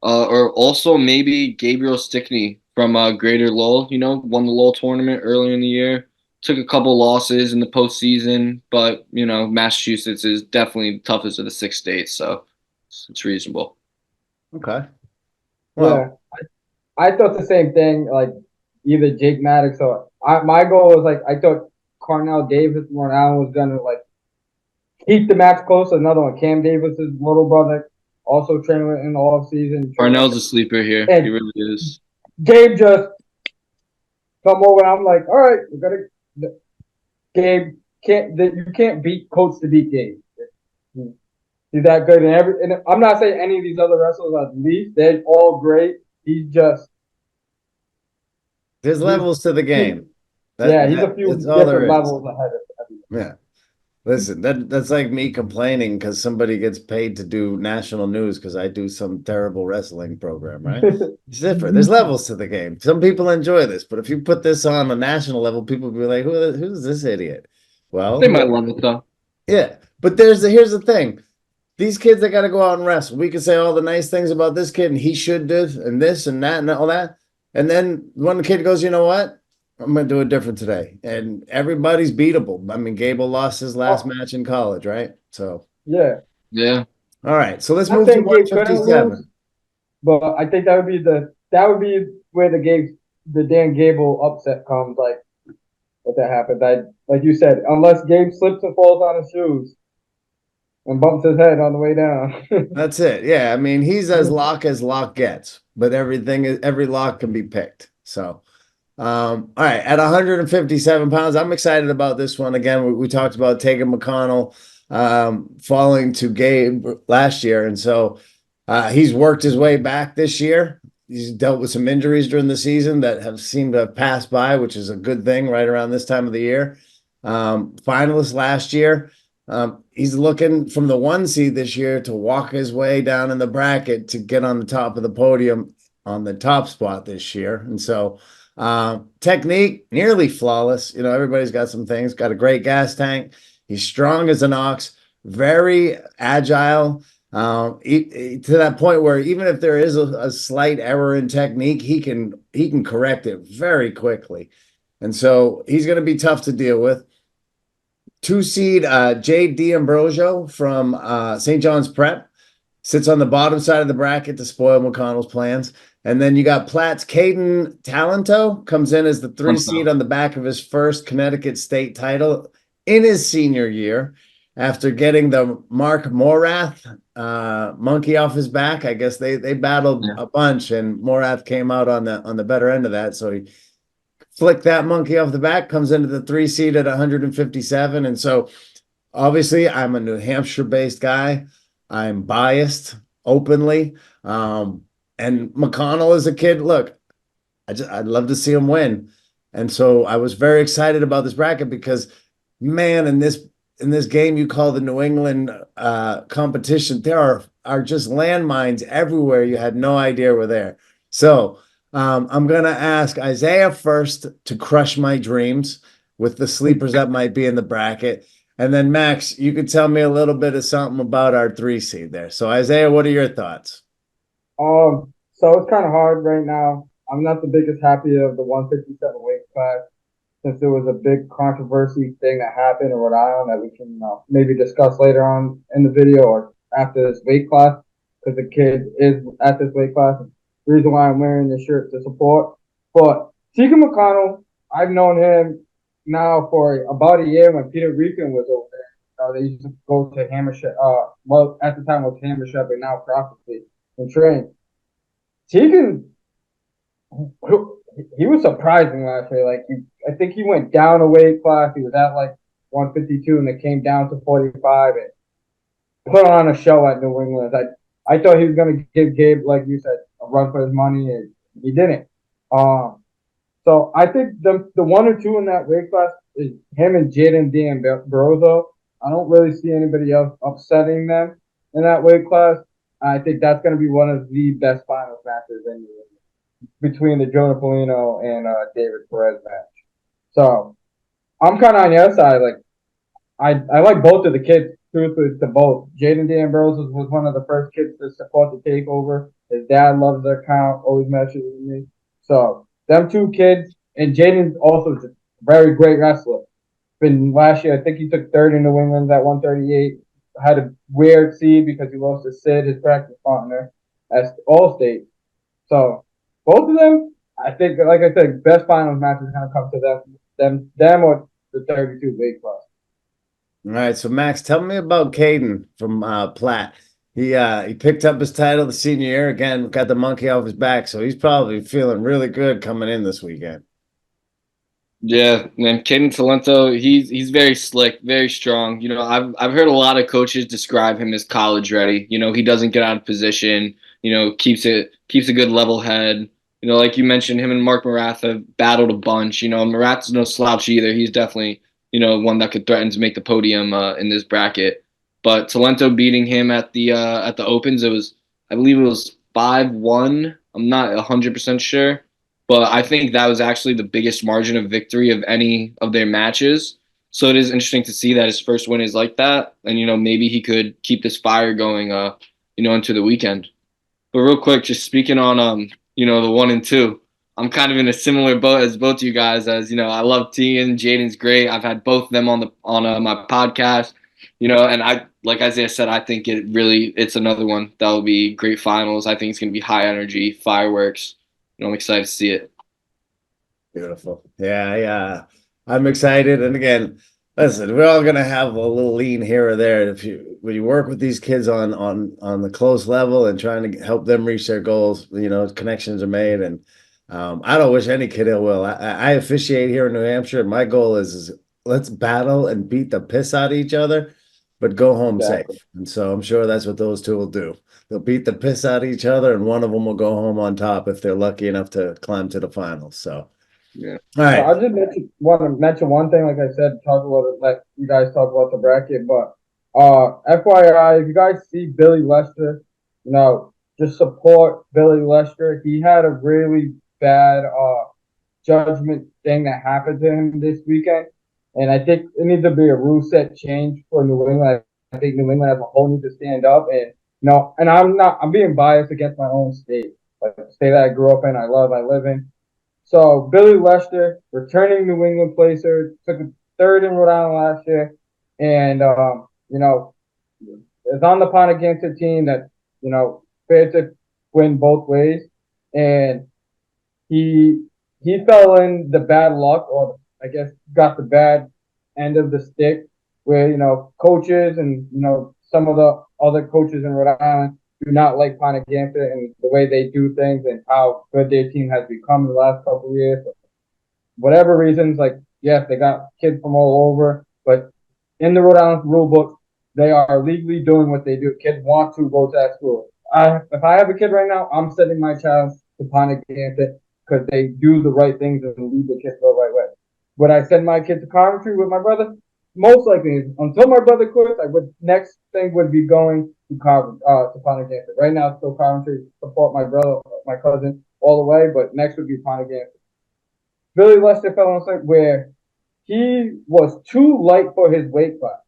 Or also maybe Gabriel Stickney from Greater Lowell. You know, won the Lowell tournament earlier in the year. Took a couple losses in the postseason, but you know, Massachusetts is definitely the toughest of the 6 states, so it's reasonable. Okay. Yeah, Well, I thought the same thing. Like either Jake Maddox or my goal was like I thought Carnell Davis, Long Allen was gonna like keep the match close. Another one, Cam Davis's little brother, also training in the off season. Parnell's a sleeper here. He And really is. Gabe just come over. And I'm like, all right, we're gonna. Gabe you can't beat coach to beat Gabe. He's that good. And I'm not saying any of these other wrestlers are least. They're all great. He's just there's he's levels to the game. he's a That's few all there different is. levels ahead of everyone. Yeah. Listen, that's like me complaining because somebody gets paid to do national news because I do some terrible wrestling program, right? It's different. There's levels to the game. Some people enjoy this, but if you put this on a national level, people will be like, who's this idiot? They Well, might love it though. yeah. But here's the thing. These kids that got to go out and wrestle. We can say all the nice things about this kid and he should do and this and that and all that. And then one kid goes, you know what? I'm going to do it different today. And everybody's beatable. I mean, Gable lost his last Oh, match in college, right? So, yeah. Yeah. all right. So let's Not move to saying Gabe couldn't lose, 157. but I think that would be where the Dan Gable upset comes. Like what that happened. Like you said, unless Gabe slips and falls on his shoes and bumps his head on the way down. That's it. Yeah. I mean, he's as lock gets, but every lock can be picked. So, all right, at 157 pounds, I'm excited about this one. Again, we talked about Tegan McConnell falling to Gabe last year, and so he's worked his way back this year. He's dealt with some injuries during the season that have seemed to have passed by, which is a good thing right around this time of the year. Finalist last year. He's looking from the 1 seed this year to walk his way down in the bracket to get on the top of the podium on the top spot this year. And so technique, nearly flawless. You know, everybody's got some things, got a great gas tank. He's strong as an ox, very agile. To that point where even if there is a slight error in technique, he can correct it very quickly. And so he's going to be tough to deal with. 2 seed Jade D'Ambrosio from St. John's Prep sits on the bottom side of the bracket to spoil McConnell's plans. And then you got Platt's Caden Talento comes in as the 3 seed on the back of his first Connecticut state title in his senior year after getting the Mark Morath monkey off his back. I guess they battled a bunch and Morath came out on the better end of that. So he flick that monkey off the back, comes into the 3 seed at 157. And so obviously I'm a New Hampshire based guy. I'm biased openly. And McConnell is a kid. Look, I'd love to see him win. And so I was very excited about this bracket because man, in this game you call the New England competition, there are just landmines everywhere. You had no idea were there. So I'm going to ask Isiaah first to crush my dreams with the sleepers that might be in the bracket. And then, Max, you could tell me a little bit of something about our 3 seed there. So, Isiaah, what are your thoughts? So it's kind of hard right now. I'm not the biggest happy of the 157 weight class since there was a big controversy thing that happened in Rhode Island that we can maybe discuss later on in the video or after this weight class because the kid is at this weight class. The reason why I'm wearing this shirt to support. But Tegan McConnell, I've known him now for about a year when Peter Rican was over there. They used to go to Hammersmith. Well, at the time it was Hammersmith, but now Prophecy and train. Tegan, he was surprising last year. Like I think he went down a weight class. He was at like 152, and it came down to 45, and put on a show at New England. I thought he was gonna give Gabe, like you said, a run for his money, and he didn't. So I think the 1 or 2 in that weight class is him and Jaden D'Ambrosio. I don't really see anybody else upsetting them in that weight class. I think that's going to be one of the best finals matches in between the Joe Napolino and David Perez match. So I'm kind of on the other side. Like I like both of the kids. Truthfully, to both. Jaden D'Ambrosio was one of the first kids to support the Takeover His dad loves the account, always messages with me. So them two kids, and Jaden's also just a very great wrestler. Been last year, I think he took third in New England at 138. Had a weird seed because he lost to Sid, his practice partner, at All-State. So both of them, I think, like I said, best finals match is gonna come to them or the 32 weight class. All right, so Max, tell me about Caden from Platt. He picked up his title the senior year again, got the monkey off his back, so he's probably feeling really good coming in this weekend. Yeah, man, Caden Talento, he's very slick, very strong. You know, I've heard a lot of coaches describe him as college ready. You know, he doesn't get out of position. You know, keeps a good level head. You know, like you mentioned, him and Mark Marath have battled a bunch. You know, Marath's no slouch either. He's definitely, you know, one that could threaten to make the podium in this bracket. But Talento beating him at the Opens, I believe it was 5-1. I'm not 100% sure. But I think that was actually the biggest margin of victory of any of their matches. So it is interesting to see that his first win is like that. And, you know, maybe he could keep this fire going, you know, into the weekend. But real quick, just speaking on, you know, the 1 and 2, I'm kind of in a similar boat as both you guys. As you know, I love Tegan. Jaden's great. I've had both of them on my podcast. You know, and like Isaiah said, I think it's another one that will be great finals. I think it's going to be high energy, fireworks. You know, I'm excited to see it. Beautiful. Yeah. I'm excited. And again, listen, we're all gonna have a little lean here or there. When you work with these kids on the close level and trying to help them reach their goals, you know, connections are made. And I don't wish any kid ill will. I officiate here in New Hampshire, and my goal is let's battle and beat the piss out of each other, but go home Exactly. safe. And so I'm sure that's what those two will do. They'll beat the piss out of each other, and one of them will go home on top if they're lucky enough to climb to the finals. So, Yeah. all So right. I just want to mention one thing, like I said, talk about it, like you guys talk about the bracket, but FYI, if you guys see Billy Lester, you know, just support Billy Lester. He had a really bad judgment thing that happened to him this weekend, and I think it needs to be a rule set change for New England. I think New England as a whole needs to stand up, and you know, and I'm being biased against my own state, like the state that I grew up in, I live in. So Billy Lester, returning New England placer, took a third in Rhode Island last year, and you know, is on the Pontiac team that you know fair to win both ways, and he fell in the bad luck, or I guess got the bad end of the stick, where you know coaches and you know some of the other coaches in Rhode Island do not like Pontiac and the way they do things and how good their team has become in the last couple of years. Whatever reasons, like yes, they got kids from all over, but in the Rhode Island rule book, they are legally doing what they do. Kids want to go to that school. If I have a kid right now, I'm sending my child to Pontiac because they do the right things and lead the kids the right way. Would I send my kid to Coventry with my brother? Most likely, until my brother quits, next thing would be going to Pontiac. Right now, it's still Coventry. Support my brother, my cousin, all the way, but next would be Pontiac. Billy Lester fell on something where he was too light for his weight class,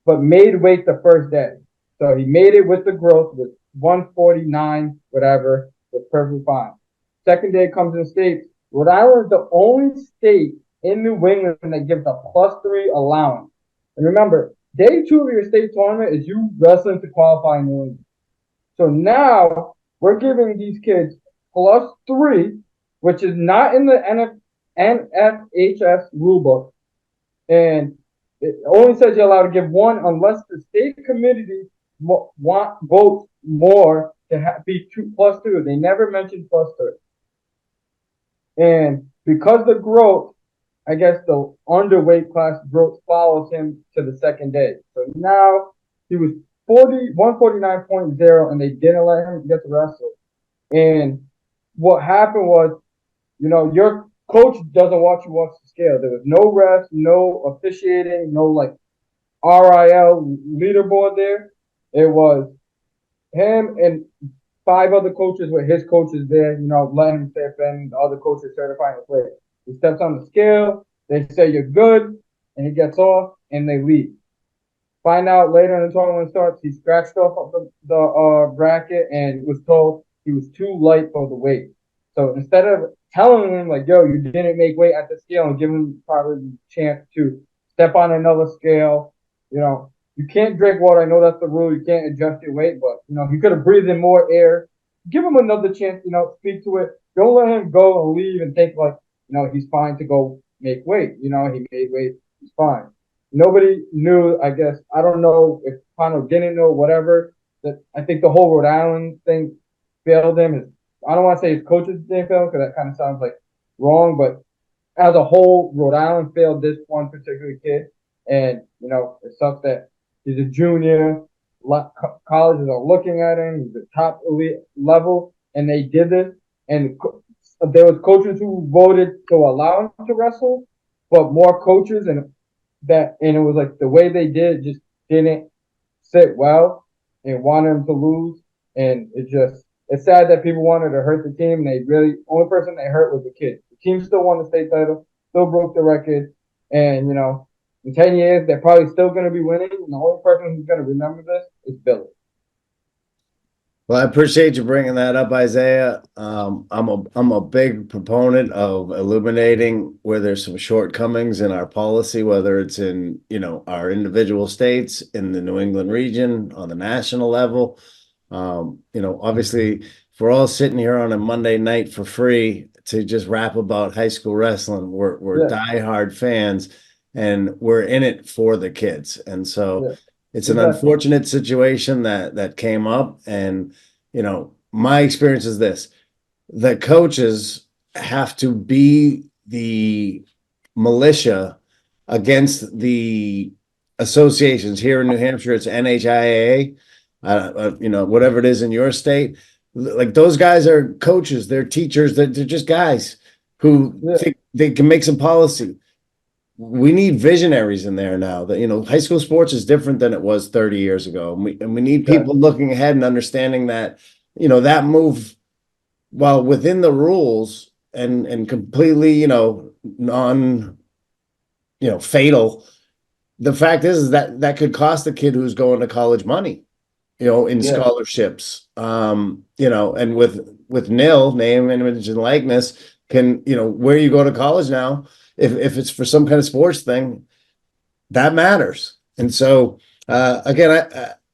but made weight the first day. So he made it with the growth with 149, whatever, was perfectly fine. Second day comes in states. Rhode Island is the only state in New England that gives a +3 allowance. And remember, day 2 of your state tournament is you wrestling to qualify in New England. So now we're giving these kids +3, which is not in the NFHS rulebook, and it only says you're allowed to give one unless the state committee votes more to be +2. They never mentioned +3, and because the growth, I guess the underweight class growth follows him to the second day. So now he was 149.0, and they didn't let him get to wrestle. And what happened was, you know, your coach doesn't watch the scale. There was no refs, no officiating, no like RIL leaderboard there. It was him and 5 other coaches with his coaches there, you know, letting him step in, the other coaches certifying the play. He steps on the scale, they say you're good, and he gets off, and they leave. Find out later in the tournament starts, he scratched off the bracket and was told he was too light for the weight. So instead of telling him like, yo, you didn't make weight at the scale, and give him probably the chance to step on another scale, you can't drink water. I know that's the rule. You can't adjust your weight, but he could have breathed in more air. Give him another chance. Speak to it. Don't let him go and leave and think like, he's fine to go make weight. He made weight. He's fine. Nobody knew. I guess I don't know if Pano didn't know. Whatever. That I think the whole Rhode Island thing failed him. I don't want to say his coaches didn't fail because that kind of sounds like wrong, but as a whole, Rhode Island failed this one particular kid, and it sucks that he's a junior. Colleges are looking at him. He's the top elite level, and they did this. And there was coaches who voted to allow him to wrestle, but more coaches and it was like the way they did just didn't sit well and wanted him to lose. And it's sad that people wanted to hurt the team. Only person they hurt was the kid. The team still won the state title, still broke the record, and in 10 years they're probably still going to be winning. And the only person who's going to remember this is Billy. Well, I appreciate you bringing that up, Isiaah. I'm a big proponent of illuminating where there's some shortcomings in our policy, whether it's in our individual states, in the New England region, on the national level. Obviously, if we're all sitting here on a Monday night for free to just rap about high school wrestling, we're diehard fans, and we're in it for the kids, and so. Yeah. It's an unfortunate situation that came up, and my experience is this: the coaches have to be the militia against the associations. Here in New Hampshire, it's NHIAA, whatever it is in your state. Like, those guys are coaches, they're teachers, they're just guys who think they can make some policy. We need visionaries in there now. That high school sports is different than it was 30 years ago, and we need people looking ahead and understanding that that move, while within the rules and completely non fatal, the fact is that could cost a kid who's going to college money, in scholarships, and with nil, name, image, and likeness, can where you go to college now. If it's for some kind of sports thing, that matters. And so, again,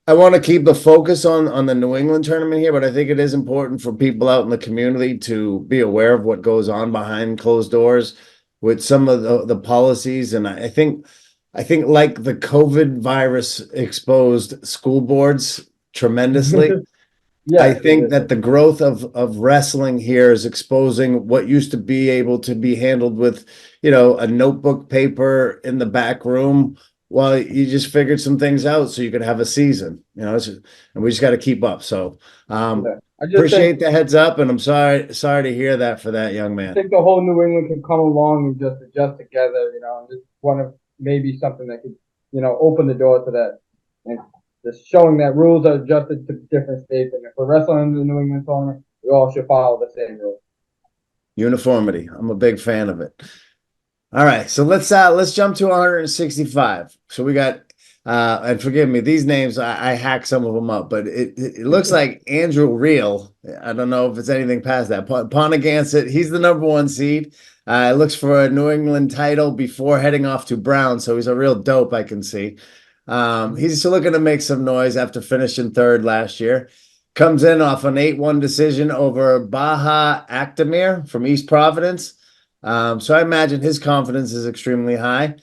I want to keep the focus on the New England tournament here, but I think it is important for people out in the community to be aware of what goes on behind closed doors with some of the policies. And I think like the COVID virus exposed school boards tremendously. I think that the growth of wrestling here is exposing what used to be able to be handled with, a notebook paper in the back room while you just figured some things out so you could have a season, and we just got to keep up. So I appreciate the heads up, and I'm sorry to hear that for that young man. I think the whole New England can come along and just adjust together, and just one of maybe something that could, open the door to that. And just showing that rules are adjusted to different states, and if we're wrestling in the New England tournament, we all should follow the same rules. Uniformity. I'm a big fan of it. All right, so let's jump to 165. So we got, and forgive me, these names I hacked some of them up, but it looks like Andrew Reel. I don't know if it's anything past that. Ponagansett, he's the #1 seed. Looks for a New England title before heading off to Brown, so he's a real dope, I can see. He's still looking to make some noise after finishing 3rd last year. Comes in off an 8-1 decision over Baha Akdamir from East Providence. So I imagine his confidence is extremely high.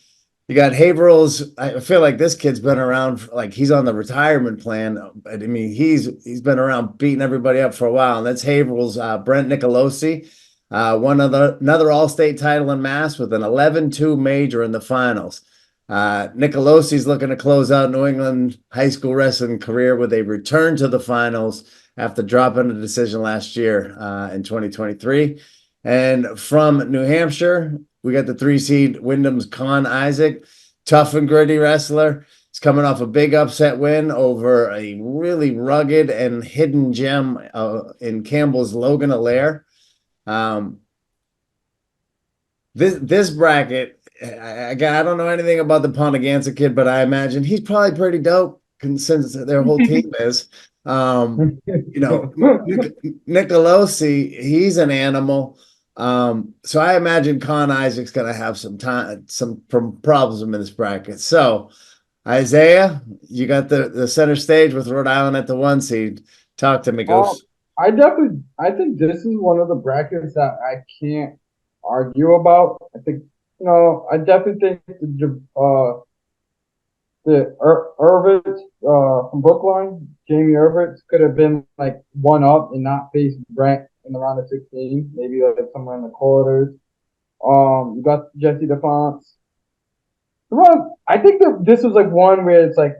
You got Haverhill's. I feel like this kid's been around, like he's on the retirement plan. I mean, he's been around beating everybody up for a while. And that's Haverhill's Brent Nicolosi. Won another all-state title in Mass with an 11-2 major in the finals. Nicolosi's looking to close out New England high school wrestling career with a return to the finals after dropping a decision last year in 2023. And from New Hampshire, we got the 3 seed Wyndham's Con Isaac, tough and gritty wrestler. He's coming off a big upset win over a really rugged and hidden gem in Campbell's Logan Allaire. This bracket, I don't know anything about the Ponagansett kid, but I imagine he's probably pretty dope since their whole team is. Nicolosi, he's an animal. So I imagine Con Isaac's going to have some problems in this bracket. So Isiaah, you got the center stage with Rhode Island at the 1 seed. Talk to me, Um, Goose. I think this is one of the brackets that I can't argue about. I think, I definitely think Irvitz from Brookline, Jamie Irvitz could have been like one up and not face Brent in the round of 16, maybe like somewhere in the quarters. You got Jesse DeFonts. I think that this was like one where it's like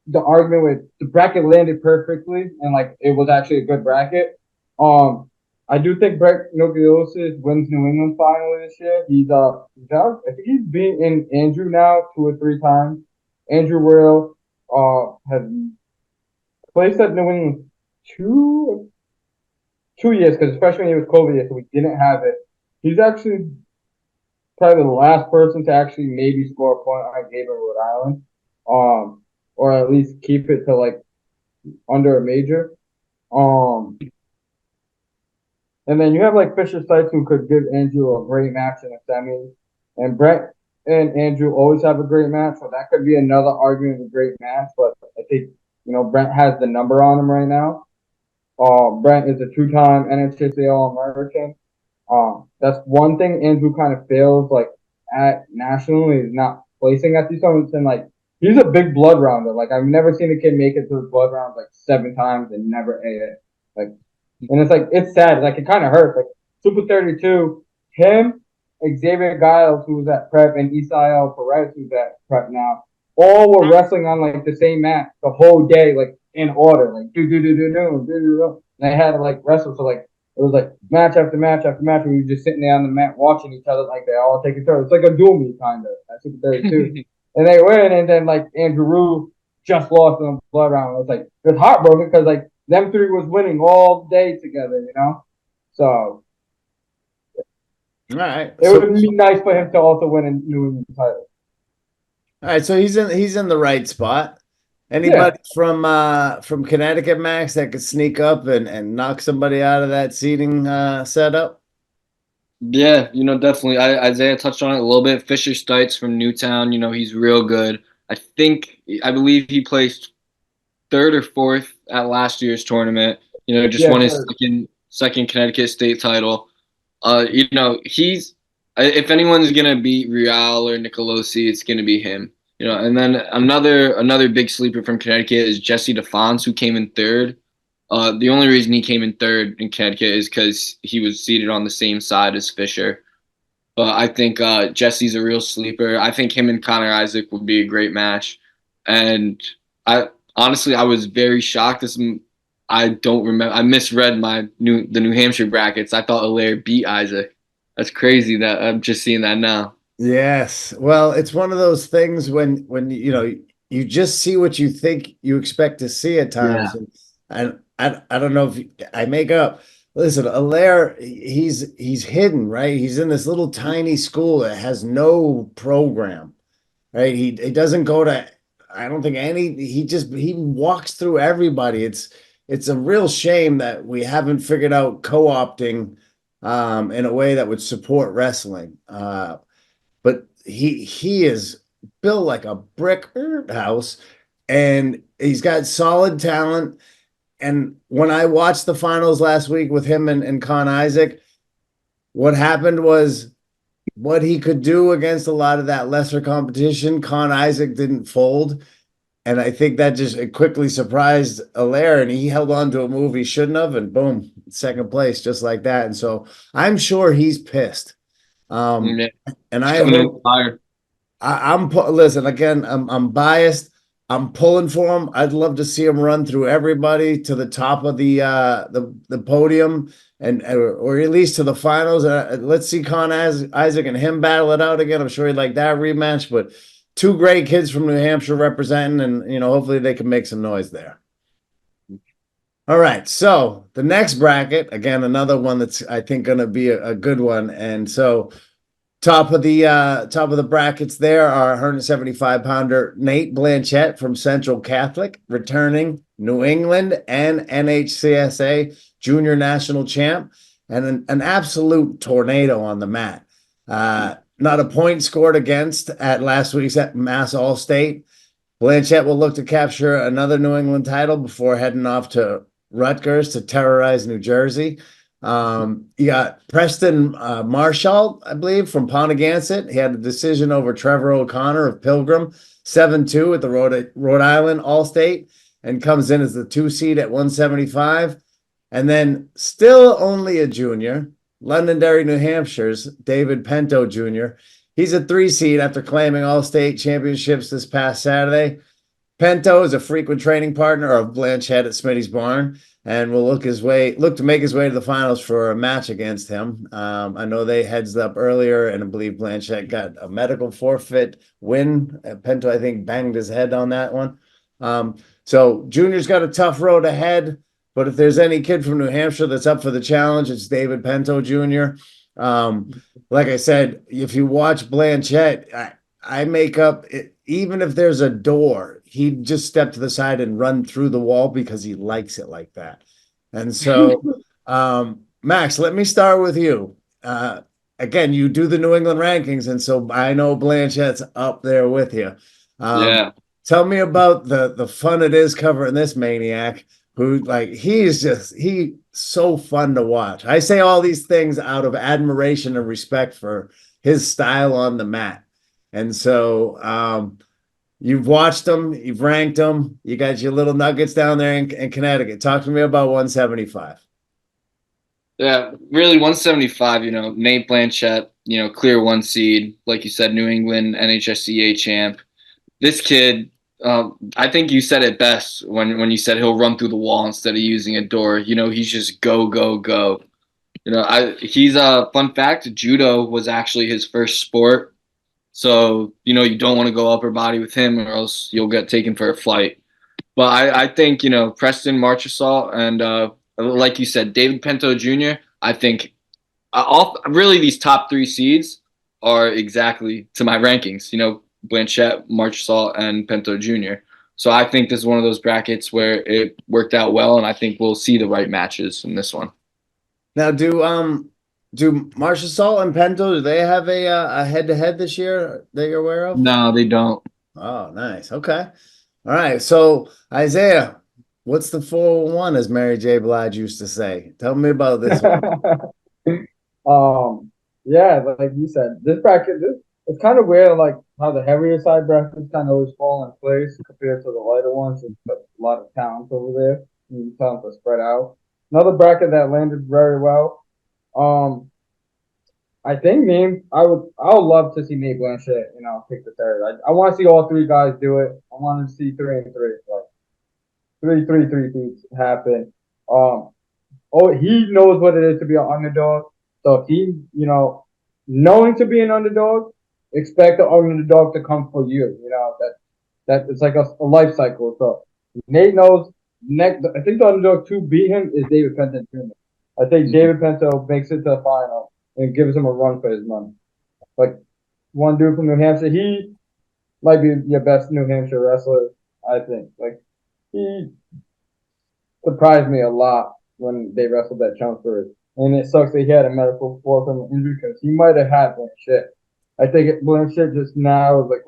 the argument with the bracket landed perfectly and like it was actually a good bracket. I do think Brett Nogliosis wins New England finally this year. I think he's beaten Andrew now 2 or 3 times. Andrew Will has placed at New England two years because freshman year was COVID year, so we didn't have it. He's actually probably the last person to actually maybe score a point on game in Rhode Island, or at least keep it to like under a major. And then you have like Fisher Sykes who could give Andrew a great match in a semi, and Brett and Andrew always have a great match, so that could be another argument of a great match. But I think Brent has the number on him right now. Brent is a 2-time NHSA All-American. That's one thing Andrew kind of fails like at nationally is not placing at these tournaments, and like he's a big blood rounder. Like I've never seen a kid make it through blood rounds like 7 times and never ate it. Like, and it's like it's sad. Like it kind of hurts. Like Super 32, him, Xavier Giles, who was at prep, and Isiaah Perez, who's at prep now, all were wrestling on like the same mat the whole day, like in order, like do. They had to like wrestle, so like it was like match after match after match. We were just sitting there on the mat watching each other like they all take a turn. It's like a duel meet kind of at Super 32. And they win, and then like Andrew Rue just lost in the blood round. It was heartbroken because like them three was winning all day together. So All right. it would be nice for him to also win a New England title. All right, so he's in the right spot. Anybody from Connecticut, Max, that could sneak up and knock somebody out of that seating setup? Yeah, definitely. Isiaah touched on it a little bit. Fisher Stites from Newtown, he's real good. I believe he placed third or fourth at last year's tournament. Just won his second Connecticut state title. He's if anyone's gonna beat Real or Nicolosi, it's gonna be him. And then another big sleeper from Connecticut is Jesse DeFonts, who came in third. The only reason he came in third in Connecticut is because he was seated on the same side as Fisher. But I think Jesse's a real sleeper. I think him and Connor Isaac would be a great match. And I was very shocked. I don't remember. I misread the New Hampshire brackets. I thought Allaire beat Isaac. That's crazy that I'm just seeing that now. Yes. Well, it's one of those things when you just see what you think you expect to see at times. Yeah. And I don't know if I make up. Listen, Allaire, he's hidden, right? He's in this little tiny school that has no program, right? He doesn't go to, I don't think he walks through everybody. It's a real shame that we haven't figured out co-opting in a way that would support wrestling. But he is built like a brick house, and he's got solid talent. And when I watched the finals last week with him and Con Isaac, what happened was what he could do against a lot of that lesser competition. Con Isaac didn't fold. And I think that it quickly surprised Allaire, and he held on to a move he shouldn't have, and boom, second place, just like that. And so I'm sure he's pissed. Yeah. And listen, again, I'm biased. I'm pulling for him. I'd love to see him run through everybody to the top of the podium or at least to the finals. Let's see Con Isaac and him battle it out again. I'm sure he'd like that rematch, but two great kids from New Hampshire representing, and hopefully they can make some noise there. All right, so the next bracket, again, another one that's I think going to be a good one. And so top of the brackets there are 175-pounder Nate Blanchett from Central Catholic, returning New England and NHCSA junior national champ, and an absolute tornado on the mat. Not a point scored against at last week's at Mass All-State. Blanchett will look to capture another New England title before heading off to Rutgers to terrorize New Jersey. You got Preston Marshall, I believe, from Pontiac. He had a decision over Trevor O'Connor of Pilgrim, 7-2 at the Rhode Island All-State, and comes in as the 2 seed at 175. And then still only a junior, Londonderry, New Hampshire's David Pinto Jr. He's a 3 seed after claiming All-State championships this past Saturday. Pinto is a frequent training partner of Blanchett at Smitty's Barn, and will look to make his way to the finals for a match against him. I know they heads up earlier, and I believe Blanchett got a medical forfeit win. Pinto, I think, banged his head on that one. So Junior's got a tough road ahead, but if there's any kid from New Hampshire that's up for the challenge, it's David Pinto Jr. Like I said, if you watch Blanchett, I make up it, even if there's a door, he'd just step to the side and run through the wall because he likes it like that. And so, Max, let me start with you. Again, you do the New England rankings, and so I know Blanchett's up there with you. Yeah. Tell me about the fun it is covering this maniac who, like, he's so fun to watch. I say all these things out of admiration and respect for his style on the mat. And so you've watched him, you've ranked him, you got your little nuggets down there in Connecticut. Talk to me about 175. Yeah, really 175, Nate Blanchett, clear 1 seed, like you said, New England NHSCA champ. This kid, I think you said it best when you said he'll run through the wall instead of using a door. He's just go, go, go. He's a fun fact, judo was actually his first sport. So, you don't want to go upper body with him or else you'll get taken for a flight. But I think, Preston Marchessault and, like you said, David Pinto Jr., I think really these top 3 seeds are exactly to my rankings, Blanchett, Marchessault, and Pinto Jr. So I think this is one of those brackets where it worked out well, and I think we'll see the right matches in this one. Now, do Marchessault and Pinto, do they have a head-to-head this year that you're aware of? No, they don't. Oh, nice. Okay. All right. So, Isiaah, what's the 401, as Mary J. Blige used to say? Tell me about this one. Yeah, like you said, this bracket, it's kind of weird, like how the heavier side brackets kind of always fall in place compared to the lighter ones. It's got a lot of talent over there. You can tell them to spread out. Another bracket that landed very well. I think I would love to see Nate Blanchett, take the third. I want to see all 3 guys do it. I want to see 3 and 3, like 3 beats happen. He knows what it is to be an underdog. So if he, knowing to be an underdog, expect the underdog to come for you. That it's like a life cycle. So Nate knows. I think the underdog to beat him is David Pinto Jr. I think David Pinto makes it to the final and gives him a run for his money. Like, one dude from New Hampshire, he might be your best New Hampshire wrestler, I think. Like, he surprised me a lot when they wrestled at Chelmsford. And it sucks that he had a medical forfeit injury because he might have had Blanchett. I think Blanchett just now is like,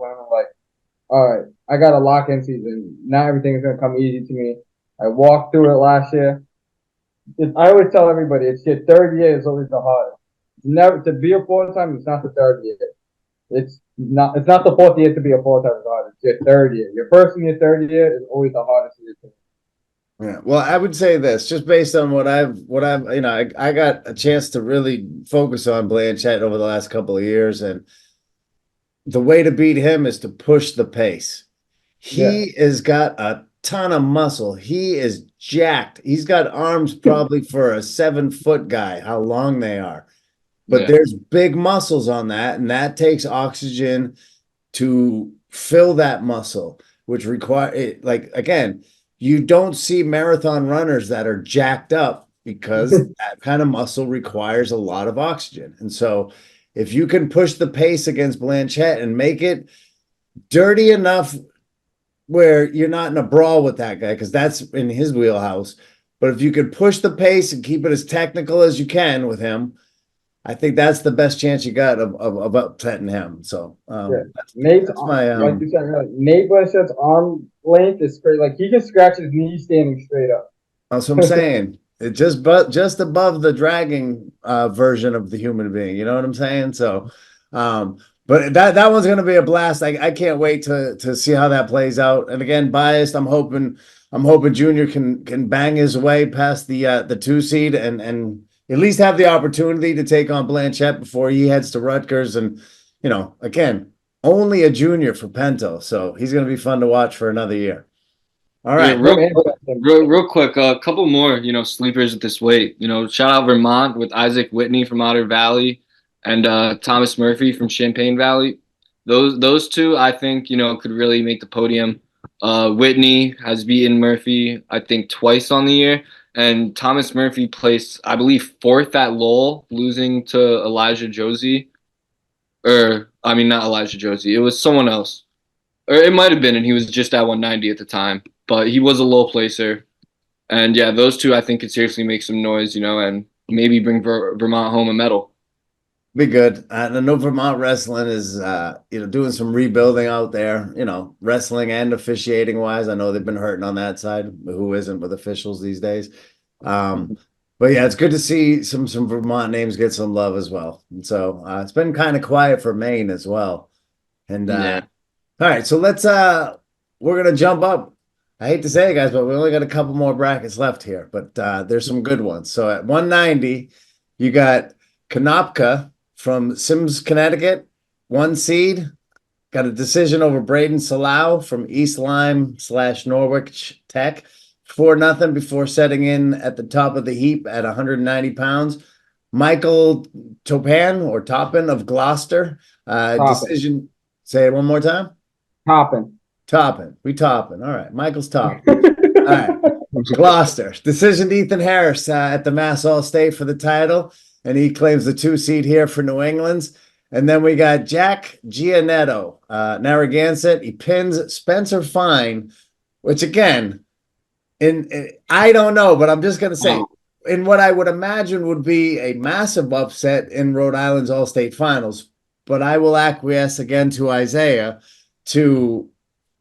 all right, I got a lock-in season. Now everything is going to come easy to me. I walked through it last year. I always tell everybody, it's your 3rd year is always the hardest. Never to be a 4th time. It's not the 3rd year. It's not the 4th year to be a 4th time is the hardest. It's your 3rd year. Your 1st and your 3rd year is always the hardest year. Yeah. Well, I would say this, just based on what I've, I got a chance to really focus on Blanchett over the last couple of years, and the way to beat him is to push the pace. He has got a ton of muscle. He is jacked. He's got arms probably for a 7-foot guy, how long they are. But there's big muscles on that, and that takes oxygen to fill that muscle, which again, you don't see marathon runners that are jacked up because that kind of muscle requires a lot of oxygen. And so if you can push the pace against Blanchett and make it dirty enough where you're not in a brawl with that guy because that's in his wheelhouse. But if you could push the pace and keep it as technical as you can with him, I think that's the best chance you got of upsetting him. So Yeah. Nate's that's my like you said, Nate Blanchett's arm length is great. Like he can scratch his knee standing straight up. that's what I'm saying. It just above the dragging version of the human being. You know what I'm saying? So but that one's gonna be a blast. I can't wait to see how that plays out. And again, biased, I'm hoping Junior can bang his way past the 2 seed and at least have the opportunity to take on Blanchett before he heads to Rutgers. And again, only a junior for Pento, so he's gonna be fun to watch for another year. All Yeah, right. real quick, a couple more, sleepers at this weight. Shout out Vermont with Isaac Whitney from Otter Valley and Thomas Murphy from Champaign Valley. Those two, I think, could really make the podium. Whitney has beaten Murphy, I think, twice on the year, and Thomas Murphy placed, I believe, fourth at Lowell, losing to Elijah Josie. Or, I mean, not Elijah Josie. It was someone else. Or it might have been, and he was just at 190 at the time. But he was a low placer. And yeah, those two I think could seriously make some noise, and maybe bring Vermont home a medal. Be good. I know Vermont wrestling is doing some rebuilding out there, wrestling and officiating wise. I know they've been hurting on that side, but who isn't with officials these days? But yeah, it's good to see some Vermont names get some love as well. And so it's been kind of quiet for Maine as well. And Yeah. all right, so we're gonna jump up. I hate to say it, guys, but we only got a couple more brackets left here, but there's some good ones. So at 190, you got Konopka from Sims, Connecticut, 1 seed. Got a decision over Braden Salau from East Lyme / Norwich Tech, 4-0 before setting in at the top of the heap at 190 pounds. Michael Toppin of Gloucester, decision. Say it one more time. Toppin. We topping. All right. Michael's topping. All right. Gloucester. Decision to Ethan Harris at the Mass All-State for the title. And he claims the 2 seed here for New England's. And then we got Jack Gianetto, Narragansett. He pins Spencer Fine, which again, I don't know, but I'm just going to say, in what I would imagine would be a massive upset in Rhode Island's All-State Finals. But I will acquiesce again to Isiaah to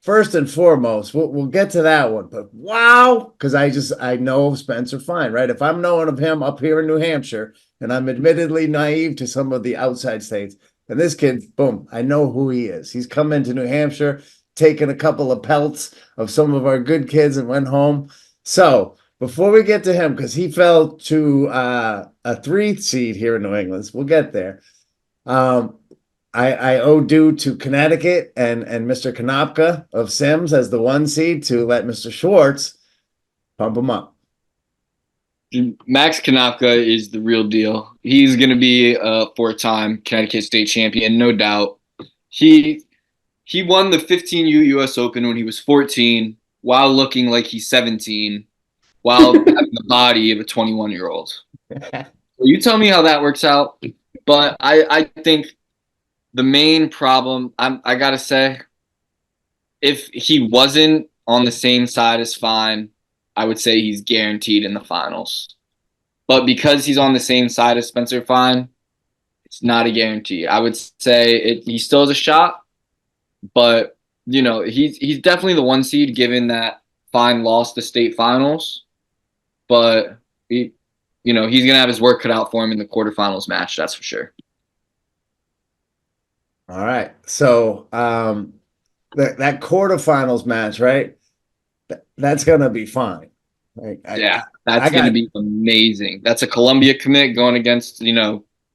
first and foremost, we'll get to that one, but wow, because I know Spencer Fine, right? If I'm knowing of him up here in New Hampshire, and I'm admittedly naive to some of the outside states, and this kid, boom, I know who he is. He's come into New Hampshire, taken a couple of pelts of some of our good kids and went home. So before we get to him, because he fell to a 3 seed here in New England, we'll get there. I owe due to Connecticut and Mr. Konopka of Sims as the 1 seed to let Mr. Schwartz pump him up. Max Konopka is the real deal. He's going to be a 4-time Connecticut state champion, no doubt. He won the 15U US Open when he was 14 while looking like he's 17 while having the body of a 21-year-old. So you tell me how that works out. But I think the main problem, I got to say, if he wasn't on the same side as Fine, I would say he's guaranteed in the finals. But because he's on the same side as Spencer Fine, it's not a guarantee. I would say he still has a shot, but he's definitely the 1 seed given that Fine lost the state finals. But he's gonna have his work cut out for him in the quarterfinals match, that's for sure. All right. So that quarterfinals match, right? That's gonna be fine. That's gonna be amazing. That's a Columbia commit going against,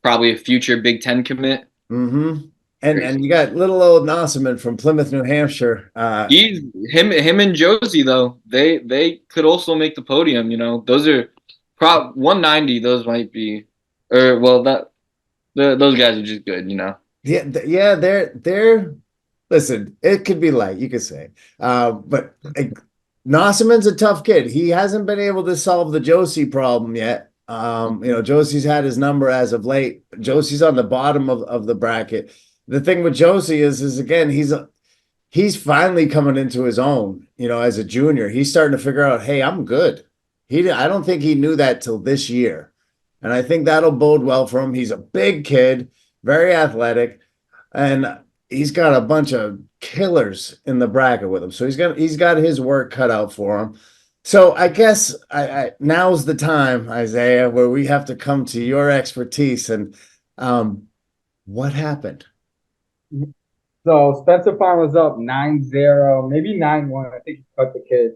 probably a future Big Ten commit. Mm-hmm. And you got little old Nosserman from Plymouth, New Hampshire. He's him and Josie though. They could also make the podium. Those are 190. Those might be, those guys are just good. Yeah. They're. Listen, it could be light, you could say, but Nosserman's a tough kid. He hasn't been able to solve the Josie problem yet. Josie's had his number as of late. Josie's on the bottom of the bracket. The thing with Josie is again, he's finally coming into his own, as a junior. He's starting to figure out, hey, I'm good. I don't think he knew that till this year. And I think that'll bode well for him. He's a big kid, very athletic, and he's got a bunch of killers in the bracket with him. So he's got his work cut out for him. So I guess now's the time, Isiaah, where we have to come to your expertise and what happened? So Spencer Fine was up 9-0, maybe 9-1. I think he cut the kid.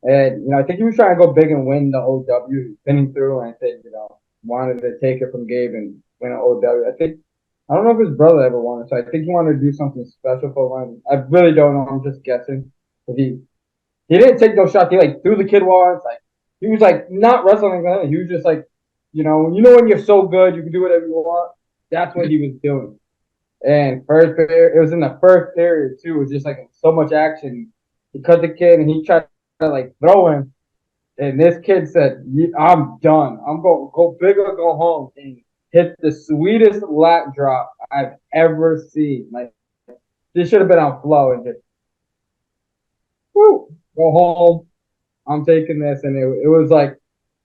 And, I think he was trying to go big and win the OW. He was spinning through, and I think, wanted to take it from Gabe and win an OW. I don't know if his brother ever won it, so I think he wanted to do something special for him. I really don't know. I'm just guessing. But he didn't take no shots. He, threw the kid once. He was, not wrestling. He was just, when you're so good, you can do whatever you want. That's what he was doing. And first period, it was in the first period, too. It was just, so much action. He cut the kid, and he tried to, throw him. And this kid said, I'm done. I'm going to go big or go home. And hit the sweetest lat drop I've ever seen. This should have been on flow and just, whoo, go home. I'm taking this. And it was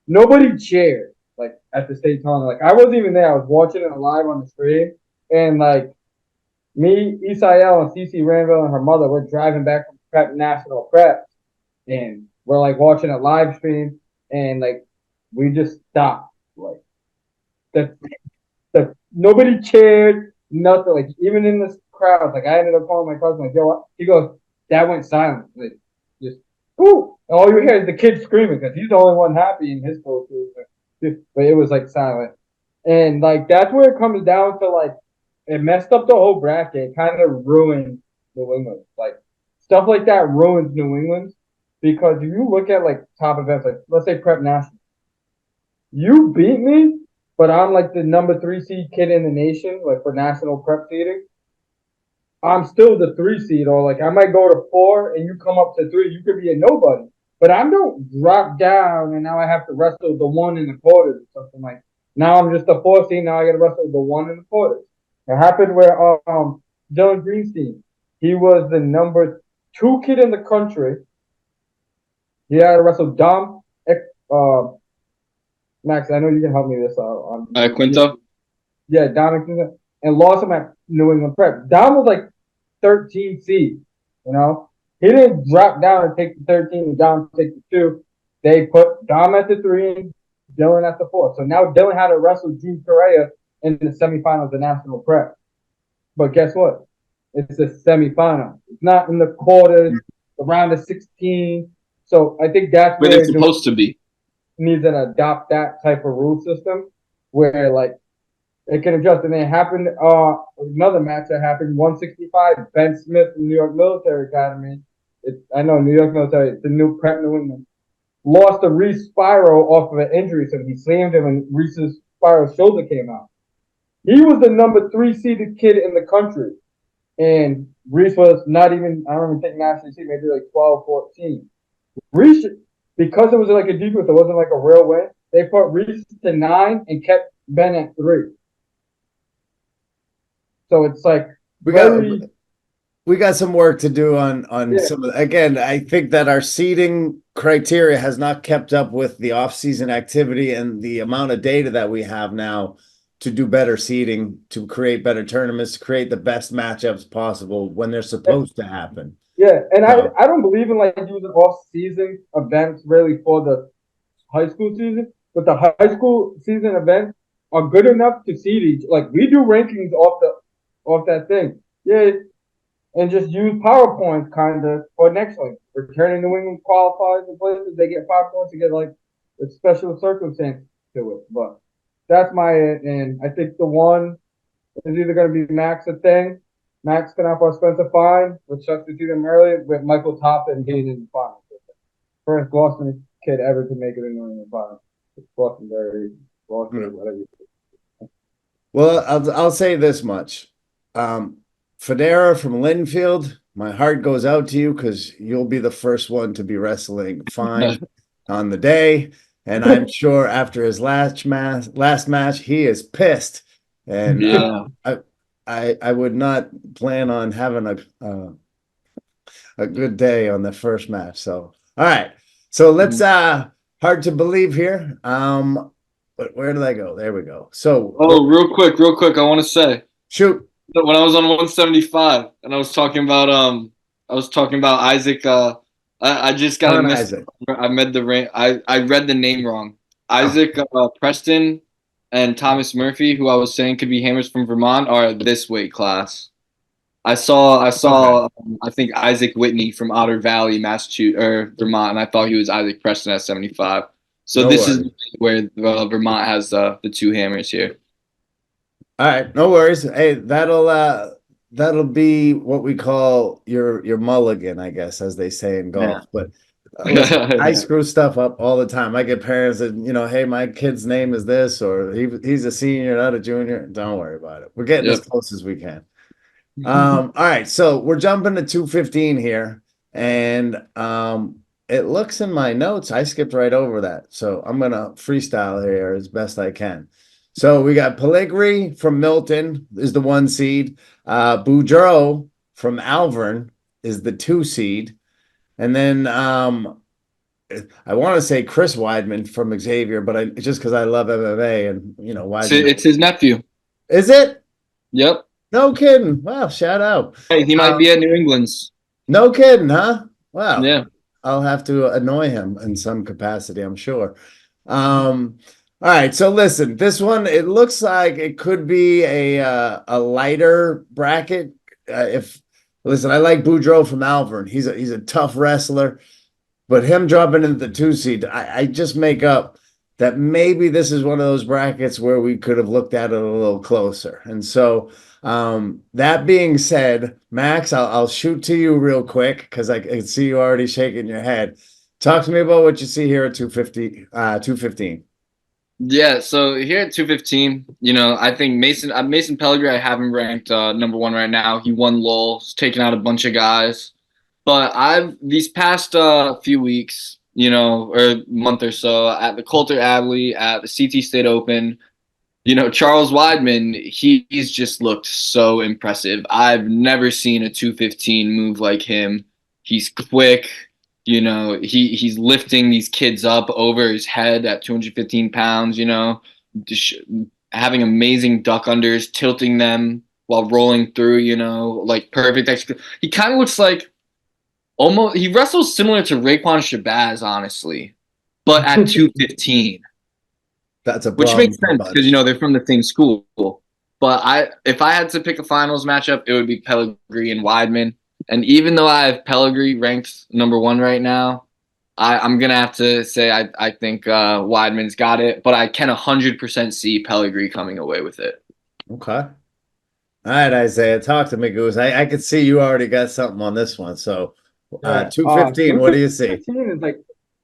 nobody cheered, at the state tournament. I wasn't even there. I was watching it live on the stream. And, me, Isiaah, and Cece Ranville and her mother were driving back from Prep National Prep. And we're watching it live stream, and we just stopped. Nobody cheered, nothing. Even in this crowd, I ended up calling my cousin, yo, what? He goes, that went silent. Just, ooh. And all you hear is the kid screaming because he's the only one happy in his school. But it was silent. And that's where it comes down to it messed up the whole bracket. It kind of ruined New England. Stuff like that ruins New England. Because if you look at top events, let's say Prep National, you beat me, but I'm the number 3 seed kid in the nation, for national prep seeding. I'm still the 3 seed, or I might go to 4 and you come up to 3. You could be a nobody, but I don't drop down and now I have to wrestle the 1 in the quarters or something Now I'm just the 4 seed. Now I got to wrestle the 1 in the quarters. It happened where Dylan Greenstein, he was the number 2 kid in the country. He had to wrestle Dom. Max, I know you can help me with this. Quinto? Yeah, Dom and Quinto. And lost him at New England Prep. Dom was 13 seed, He didn't drop down and take the 13 and Dom take the 2. They put Dom at the 3 and Dylan at the 4. So now Dylan had to wrestle Gene Correa in the semifinals of the National Prep. But guess what? It's a semifinal. It's not in the quarters, the round of 16. So I think that's where it's supposed to be. Needs to adopt that type of rule system where it can adjust. And it happened another match that happened 165. Ben Smith from New York Military Academy. I know New York Military. It's the new Prep New England. Lost to Reese Spiro off of an injury, so he slammed him, and Reese's Spiro's shoulder came out. He was the number 3 seeded kid in the country, and Reese was not even. I don't even think national seed, maybe 12, 14. Reese, because it was a debrief, it wasn't a real win. They put Reese to 9 and kept Ben at 3. So it's we got some work to do on some of again. I think that our seeding criteria has not kept up with the off-season activity and the amount of data that we have now to do better seeding, to create better tournaments, to create the best matchups possible when they're supposed to happen. Yeah, and I don't believe in using off-season events really for the high school season, but the high school season events are good enough to seed each. We do rankings off that thing. Yeah, and just use PowerPoint kind of for next returning New England qualifiers and places, they get 5 points to get a special circumstance to it. But that's my and I think the one is either going to be Max a thing. Max can have our Spencer Fine, which sucks to see them early, with Michael Toppin being in the finals. First Boston kid ever to make it in the finals. Boston, whatever. Well, I'll say this much. Federa from Linfield, my heart goes out to you because you'll be the first one to be wrestling Fine on the day. And I'm sure after his last match, he is pissed. And I would not plan on having a good day on the first match. So, all right. So let's hard to believe here. But where did I go? There we go. So, Oh, real quick, I want to say shoot. when I was on 175 and I was talking about Isaac. I just got to On miss. Isaac. I read the name wrong. Isaac Preston and Thomas Murphy, who I was saying could be hammers from Vermont, are this weight class. I saw I think Isaac Whitney from Otter Valley, Massachusetts or Vermont, and I thought he was Isaac Preston at 75. So No this worries. is where Vermont has the two hammers here. All right, no worries. Hey, that'll be what we call your mulligan, I guess, as they say in golf. Yeah. But listen, I screw stuff up all the time. I get parents that, hey, my kid's name is this, or he's a senior, not a junior. Don't worry about it. We're getting as close as we can. All right, so we're jumping to 215 here, and it looks in my notes I skipped right over that, so I'm gonna freestyle here as best I can. So we got Pellegrini from Milton is the 1 seed, Boudreaux from Alvern is the 2 seed, and then I want to say Chris Weidman from Xavier, but just because I love MMA and Weidman. It's his nephew. Is it? Yep. No kidding. Wow, shout out. Hey, he might be at New England's. No kidding, huh? Wow. Yeah. I'll have to annoy him in some capacity, I'm sure. All right, so listen, this one, it looks like it could be a lighter bracket. Listen, I like Boudreaux from Alvern. He's a tough wrestler, but him dropping into the 2 seed, I just make up that maybe this is one of those brackets where we could have looked at it a little closer. And so that being said, Max, I'll shoot to you real quick because I can see you already shaking your head. Talk to me about what you see here at 215. Yeah, so here at 215, I think Mason Pellegrini, I have him ranked number 1 right now. He won Lowell, he's taken out a bunch of guys. But these past few weeks, or month or so, at the Coulter Abley, at the CT State Open, Charles Weidman, he's just looked so impressive. I've never seen a 215 move like him. He's quick. He's lifting these kids up over his head at 215 pounds, having amazing duck unders, tilting them while rolling through, like perfect execution. He kind of looks like he wrestles similar to Raekwon Shabazz, honestly, but at 215. That's a which problem, makes sense because they're from the same school. But if I had to pick a finals matchup, it would be Pellegrini and Weidman. And even though I have Pellegrini ranked number 1 right now, I'm gonna have to say I think Weidman's got it, but I can 100% see Pellegrini coming away with it. Okay. All right, Isaiah, talk to me, Goose. I could see you already got something on this one. So 215, what do you see? 215 is like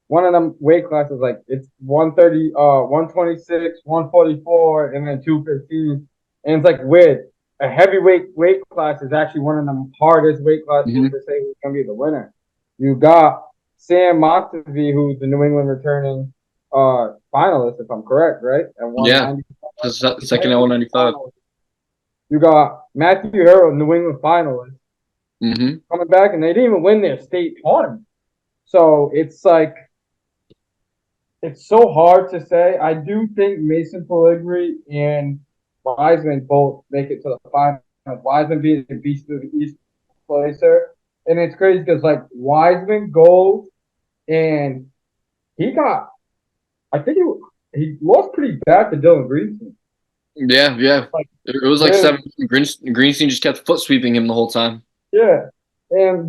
one of them weight classes, like it's 130, 126, 144, and then 215. And it's like weird. A heavyweight weight class is actually one of the hardest weight classes to say who's going to be the winner. You got Sam Moxley, who's the New England returning finalist, if I'm correct, right? Yeah, second at 195. You got Matthew Harrell, New England finalist, coming back, and they didn't even win their state tournament. So it's like, it's so hard to say. I do think Mason Pellegrini and Weidman both make it to the final. Weidman being the beast of the East placer. And it's crazy because, like, Weidman goes and I think he lost pretty bad to Dylan Greenstein. Yeah. Like, it was like 7. Greenstein just kept foot sweeping him the whole time. Yeah. And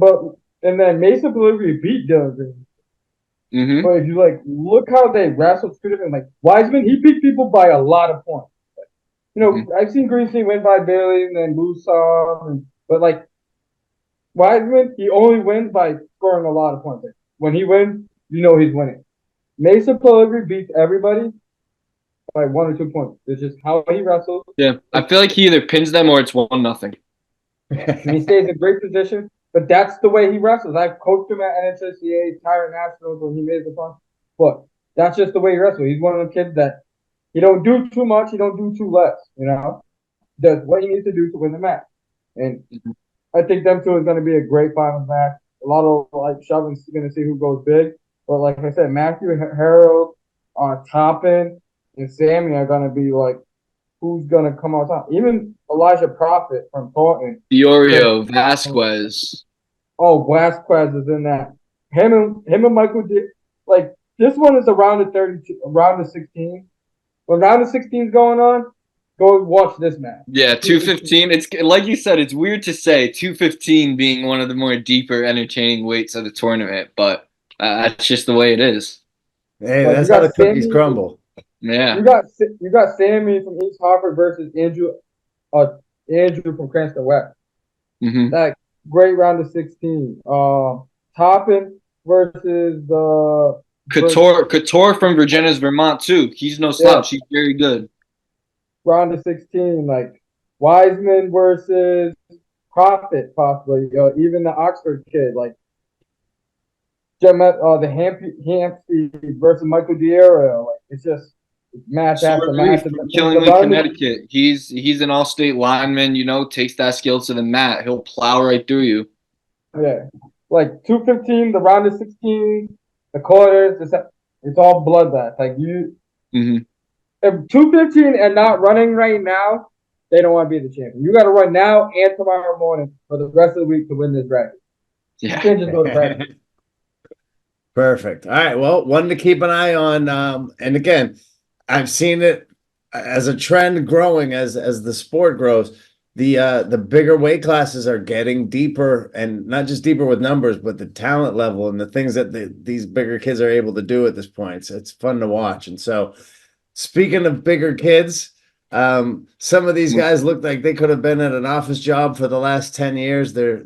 then Mason Pellegrini beat Dylan Greenstein. But if you look how they wrestled through them, like Weidman, he beat people by a lot of points. I've seen Greenstein win by barely and then lose some, but like Weidman, he only wins by scoring a lot of points. When he wins, he's winning. Mason Pellegrini beats everybody by 1 or 2 points. It's just how he wrestles. Yeah, I feel like he either pins them or it's 1-0. And he stays in great position, but that's the way he wrestles. I've coached him at NHSCA, Tyrant Nationals when he made the fun, but that's just the way he wrestles. He's one of the kids that he don't do too much, he don't do too less, does what he needs to do to win the match. And I think them two is going to be a great finals match. a lot of like shoving, going to see who goes big. But like I said, Matthew Harold, Toppin, and Sammy are going to be like who's going to come out top. Even Elijah Prophet from Thornton. Diorio, Vasquez. Oh, Vasquez is in that. Him and Michael like this one is around the 32, around the 16. When round of 16 is going on, go watch this match. Yeah, 215. It's like you said, it's weird to say 215 being one of the more deeper, entertaining weights of the tournament, but that's just the way it is. Hey, Like that's how the cookies crumble. Yeah. You got Sammy from East Hartford versus Andrew from Cranston West. Mm-hmm. That great round of 16. Toppin versus the Couture from Virginia's Vermont too. He's no slouch. He's very good. Round of 16, like Wiseman versus Prophet, possibly. Even the Oxford kid, like the Hampstead versus Michael Diero. Like it's just match after match. From Killingly, Connecticut. He's an all-state lineman. You know, takes that skill to the mat. He'll plow right through you. Yeah, like 215, the round of 16, the quarters. It's all bloodbath. Like you, if 215 and not running right now, they don't want to be the champion. You got to run now and tomorrow morning for the rest of the week to win this bracket. Yeah. You can't just go to practice. Perfect. All right. Well, one to keep an eye on. And again, I've seen it as a trend growing as the sport grows. The bigger weight classes are getting deeper, and not just deeper with numbers, but the talent level and the things that these bigger kids are able to do at this point. So it's fun to watch. And so, speaking of bigger kids, some of these guys look like they could have been at an office job for the last 10 years. They're,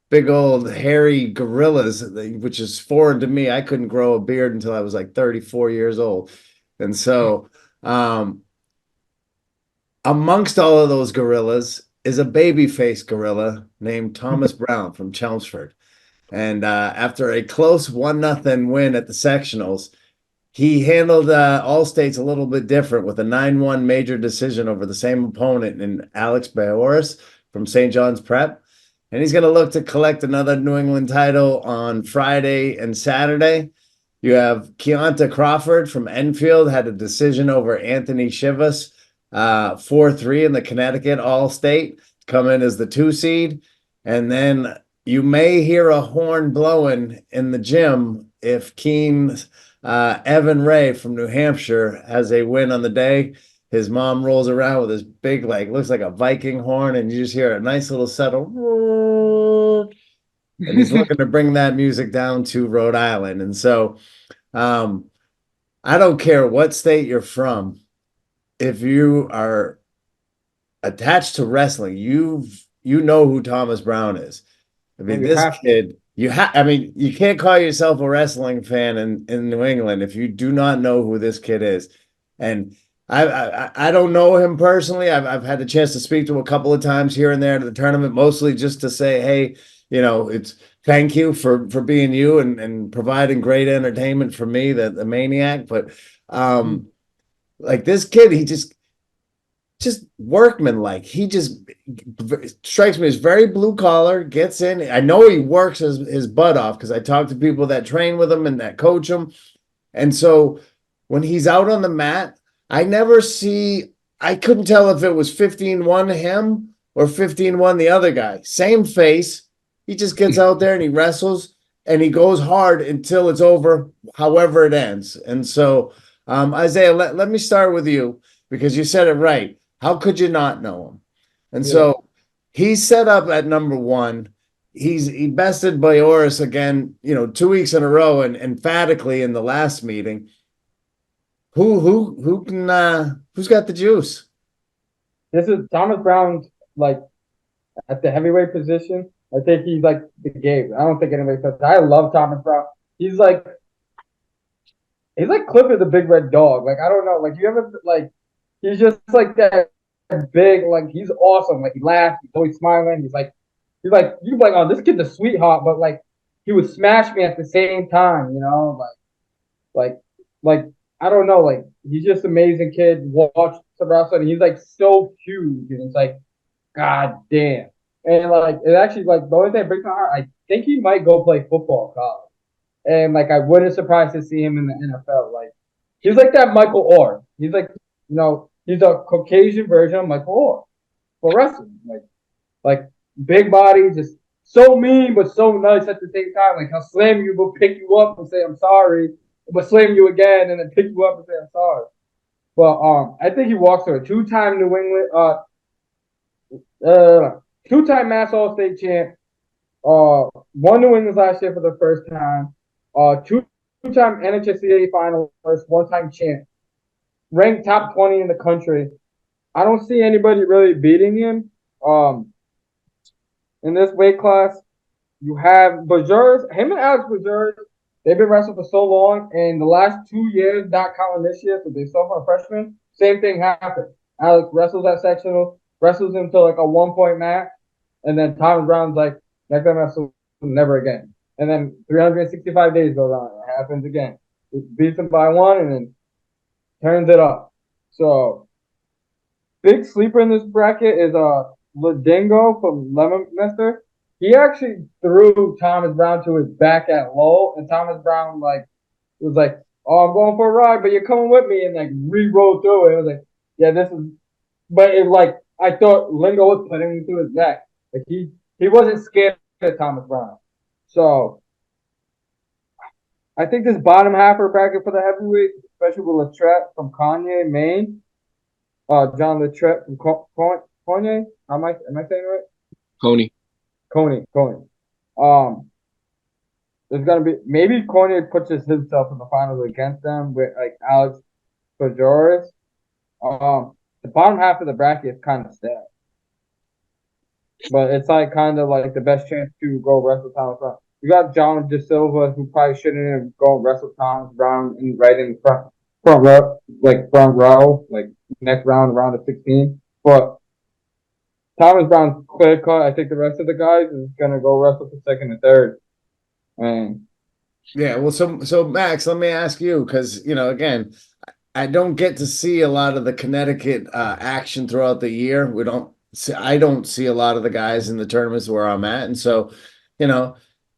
big old hairy gorillas, which is foreign to me. I couldn't grow a beard until I was like 34 years old. And so, amongst all of those gorillas is a baby-faced gorilla named Thomas Brown from Chelmsford. And after a close 1-0 win at the sectionals, he handled all states a little bit different with a 9-1 major decision over the same opponent in Alex Bayoris from St. John's Prep. And he's going to look to collect another New England title on Friday and Saturday. You have Keonta Crawford from Enfield had a decision over Anthony Chivas, 4-3 in the Connecticut All-State, come in as the 2 seed. And then you may hear a horn blowing in the gym if Keen's Evan Ray from New Hampshire has a win on the day. His mom rolls around with his big, looks like a Viking horn, and you just hear a nice little settle. And he's looking to bring that music down to Rhode Island. And so I don't care what state you're from. If you are attached to wrestling, you know who Thomas Brown is. I mean, this kid, you can't call yourself a wrestling fan in New England if you do not know who this kid is. And I don't know him personally. I've had the chance to speak to him a couple of times here and there at the tournament, mostly just to say, hey, it's thank you for being you and providing great entertainment for me, the maniac. But like this kid, he just workman-like. He just strikes me as very blue collar, gets in. I know he works his butt off because I talk to people that train with him and that coach him. And so when he's out on the mat, I couldn't tell if it was 15-1 him or 15-1 the other guy. Same face. He just gets out there and he wrestles and he goes hard until it's over, however it ends. And so, Isiaah, let me start with you because you said it right. How could you not know him? And so he's set up at number 1. He bested Bayoris again, 2 weeks in a row and emphatically in the last meeting. Who can who's got the juice? This is Thomas Brown, like at the heavyweight position. I think he's like the game. I don't think anybody says I love Thomas Brown. He's like Clifford the Big Red Dog. Like I don't know. Like you ever he's just like that big. Like he's awesome. Like he laughs. He's always smiling. He's like you're like oh this kid's a sweetheart, but like he would smash me at the same time. Like I don't know. Like he's just an amazing kid. Watch the wrestling. And he's like so huge, and it's like God damn. And like it actually like the only thing that breaks my heart. think he might go play football in college. And like I wouldn't surprised to see him in the NFL. Like he's like that Michael Orr. He's like, he's a Caucasian version of Michael Orr for wrestling. Like big body, just so mean but so nice at the same time. Like he'll slam you but pick you up and say I'm sorry, but slam you again and then pick you up and say I'm sorry. But I think he walks through a two-time New England two-time Mass All-State champ. Won New England last year for the first time. Two-time NHSCA finalist, one-time champ. Ranked top 20 in the country. I don't see anybody really beating him. In this weight class, you have Bajers, him and Alex Bajers. They've been wrestling for so long, and the last 2 years, not counting this year, so they still are freshmen. Same thing happened. Alex wrestles at sectional, wrestles him to like a 1 point match, and then Thomas Brown's like, next time I wrestle, never again. And then 365 days go on, it happens again. It beats him by one, and then turns it up. So, big sleeper in this bracket is Ladingo from Leominster. He actually threw Thomas Brown to his back at low, and Thomas Brown was like, "Oh, I'm going for a ride, but you're coming with me," and like re-rolled through it. It was like, "Yeah, this is," but it like I thought Lingo was putting him to his neck. Like he wasn't scared of Thomas Brown. So I think this bottom half of the bracket for the heavyweight, especially with Latrette from Kanye, Maine, John Latrette from Kanye. Am I saying it right? Coney. There's gonna be maybe Coney puts himself in the finals against them with like Alex Bajoris. The bottom half of the bracket is kind of sad, but it's like kind of like the best chance to go wrestle Thomas Brown. You got John De Silva, who probably shouldn't have gone wrestle Thomas Brown right in front row, like next round of 16. But Thomas Brown's clear cut. I think the rest of the guys is gonna go wrestle for second and third. And Yeah, well, so Max, let me ask you, because again, I don't get to see a lot of the Connecticut action throughout the year. I don't see a lot of the guys in the tournaments where I'm at, and so,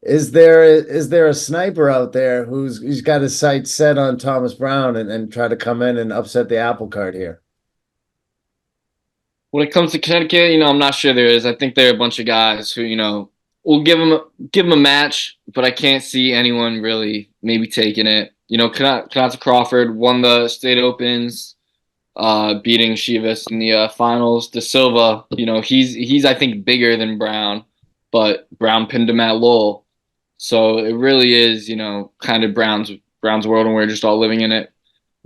is there a sniper out there who's got his sights set on Thomas Brown and try to come in and upset the apple cart here? When it comes to Connecticut, I'm not sure there is. I think there are a bunch of guys who, will give him a match, but I can't see anyone really maybe taking it. Kanata Crawford won the state opens, beating Chivas in the finals. De Silva, he's I think bigger than Brown, but Brown pinned him at Lowell. So it really is, kind of Brown's world, and we're just all living in it.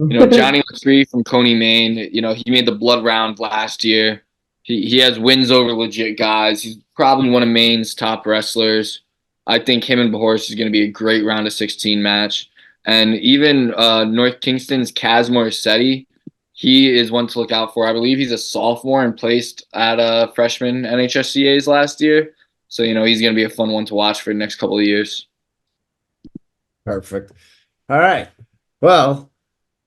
Johnny Latree from Coney, Maine, he made the blood round last year. He has wins over legit guys. He's probably one of Maine's top wrestlers. I think him and Bahorse is going to be a great round of 16 match. And even North Kingston's Kaz Morsetti, he is one to look out for. I believe he's a sophomore and placed at freshman NHSCA's last year. So, he's going to be a fun one to watch for the next couple of years. Perfect. All right. Well,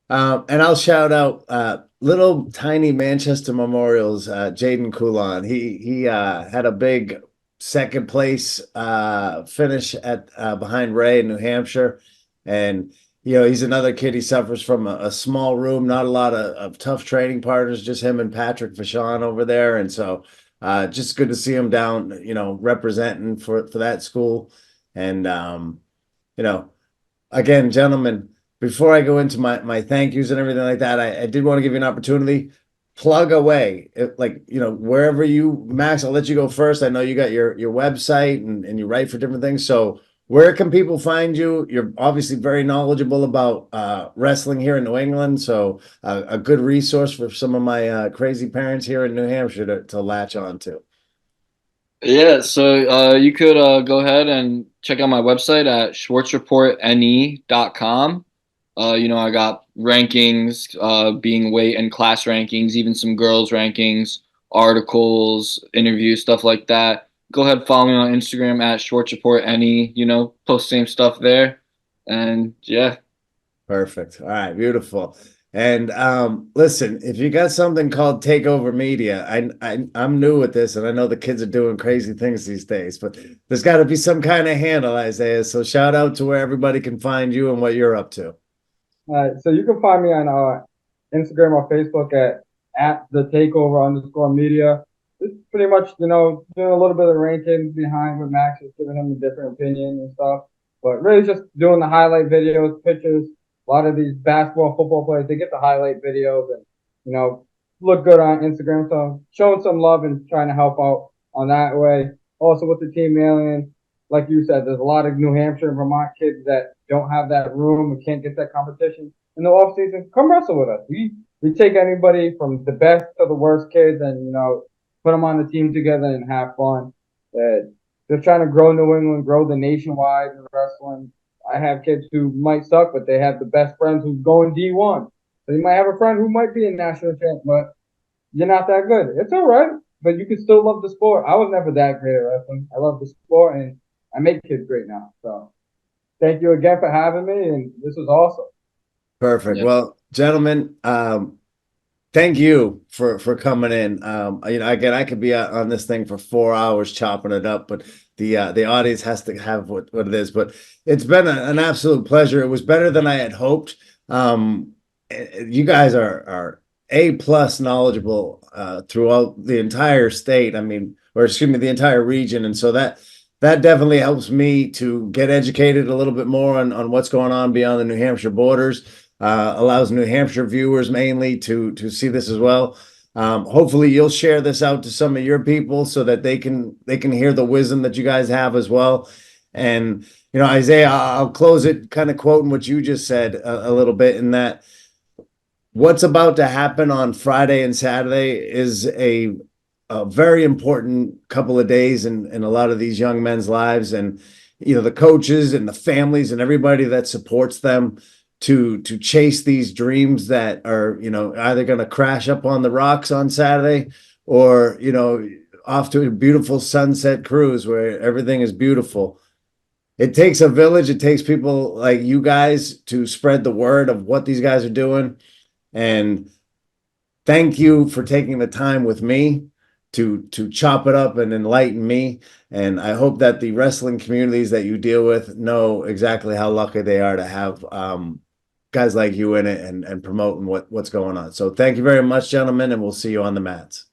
and I'll shout out little tiny Manchester Memorials, Jaden Coulon. He had a big second place finish at behind Ray in New Hampshire. And he's another kid. He suffers from a small room, not a lot of tough training partners, just him and Patrick Vachon over there. And so just good to see him down, representing for that school. And again, gentlemen, before I go into my thank yous and everything like that, I did want to give you an opportunity. Plug away. Wherever Max, I'll let you go first. I know you got your website and you write for different things. So where can people find you? You're obviously very knowledgeable about wrestling here in New England. So a good resource for some of my crazy parents here in New Hampshire to latch on to. Yeah, so you could go ahead and check out my website at schwartzreportne.com. I got rankings, being weight and class rankings, even some girls rankings, articles, interviews, stuff like that. Go ahead, follow me on Instagram at schwartzreportne, post same stuff there. And yeah. Perfect. All right. Beautiful. And listen, if you got something called Takeover Media, I'm new with this, and I know the kids are doing crazy things these days, but there's got to be some kind of handle, Isaiah. So shout out to where everybody can find you and what you're up to. All right, so you can find me on Instagram or Facebook at the Takeover_media. It's pretty much, you know, doing a little bit of ranking behind with Max, just giving him a different opinion and stuff. But really just doing the highlight videos, pictures. A lot of these basketball, football players, they get the highlight videos and, you know, look good on Instagram. So showing some love and trying to help out on that way. Also with the team mailing, like you said, there's a lot of New Hampshire and Vermont kids that don't have that room and can't get that competition in the off season. Come wrestle with us. We take anybody from the best to the worst kids, and you know, put them on the team together and have fun. They're trying to grow New England, grow the nationwide in wrestling. I have kids who might suck, but they have the best friends who's going D1. So you might have a friend who might be a national champ, but you're not that good. It's all right, but you can still love the sport. I was never that great at wrestling. I love the sport, and I make kids great now. So thank you again for having me, and this was awesome. Perfect. Yeah. Well, gentlemen, thank you for coming in. You know, again, I could be on this thing for 4 hours chopping it up, but the audience has to have what it is. But it's been an absolute pleasure. It was better than I had hoped. You guys are A+ knowledgeable throughout the entire state. I mean, or excuse me, the entire region, and so that definitely helps me to get educated a little bit more on what's going on beyond the New Hampshire borders. Allows New Hampshire viewers mainly to see this as well. Hopefully you'll share this out to some of your people so that they can hear the wisdom that you guys have as well. And you know, Isiaah, I'll close it kind of quoting what you just said a little bit, in that what's about to happen on Friday and Saturday is a very important couple of days in a lot of these young men's lives, and you know, the coaches and the families and everybody that supports them to chase these dreams that are, you know, either going to crash up on the rocks on Saturday, or you know, off to a beautiful sunset cruise where everything is beautiful. It takes a village. It takes people like you guys to spread the word of what these guys are doing. And thank you for taking the time with me to chop it up and enlighten me. And I hope that the wrestling communities that you deal with know exactly how lucky they are to have guys like you in it and promoting what's going on. So thank you very much, gentlemen, and we'll see you on the mats.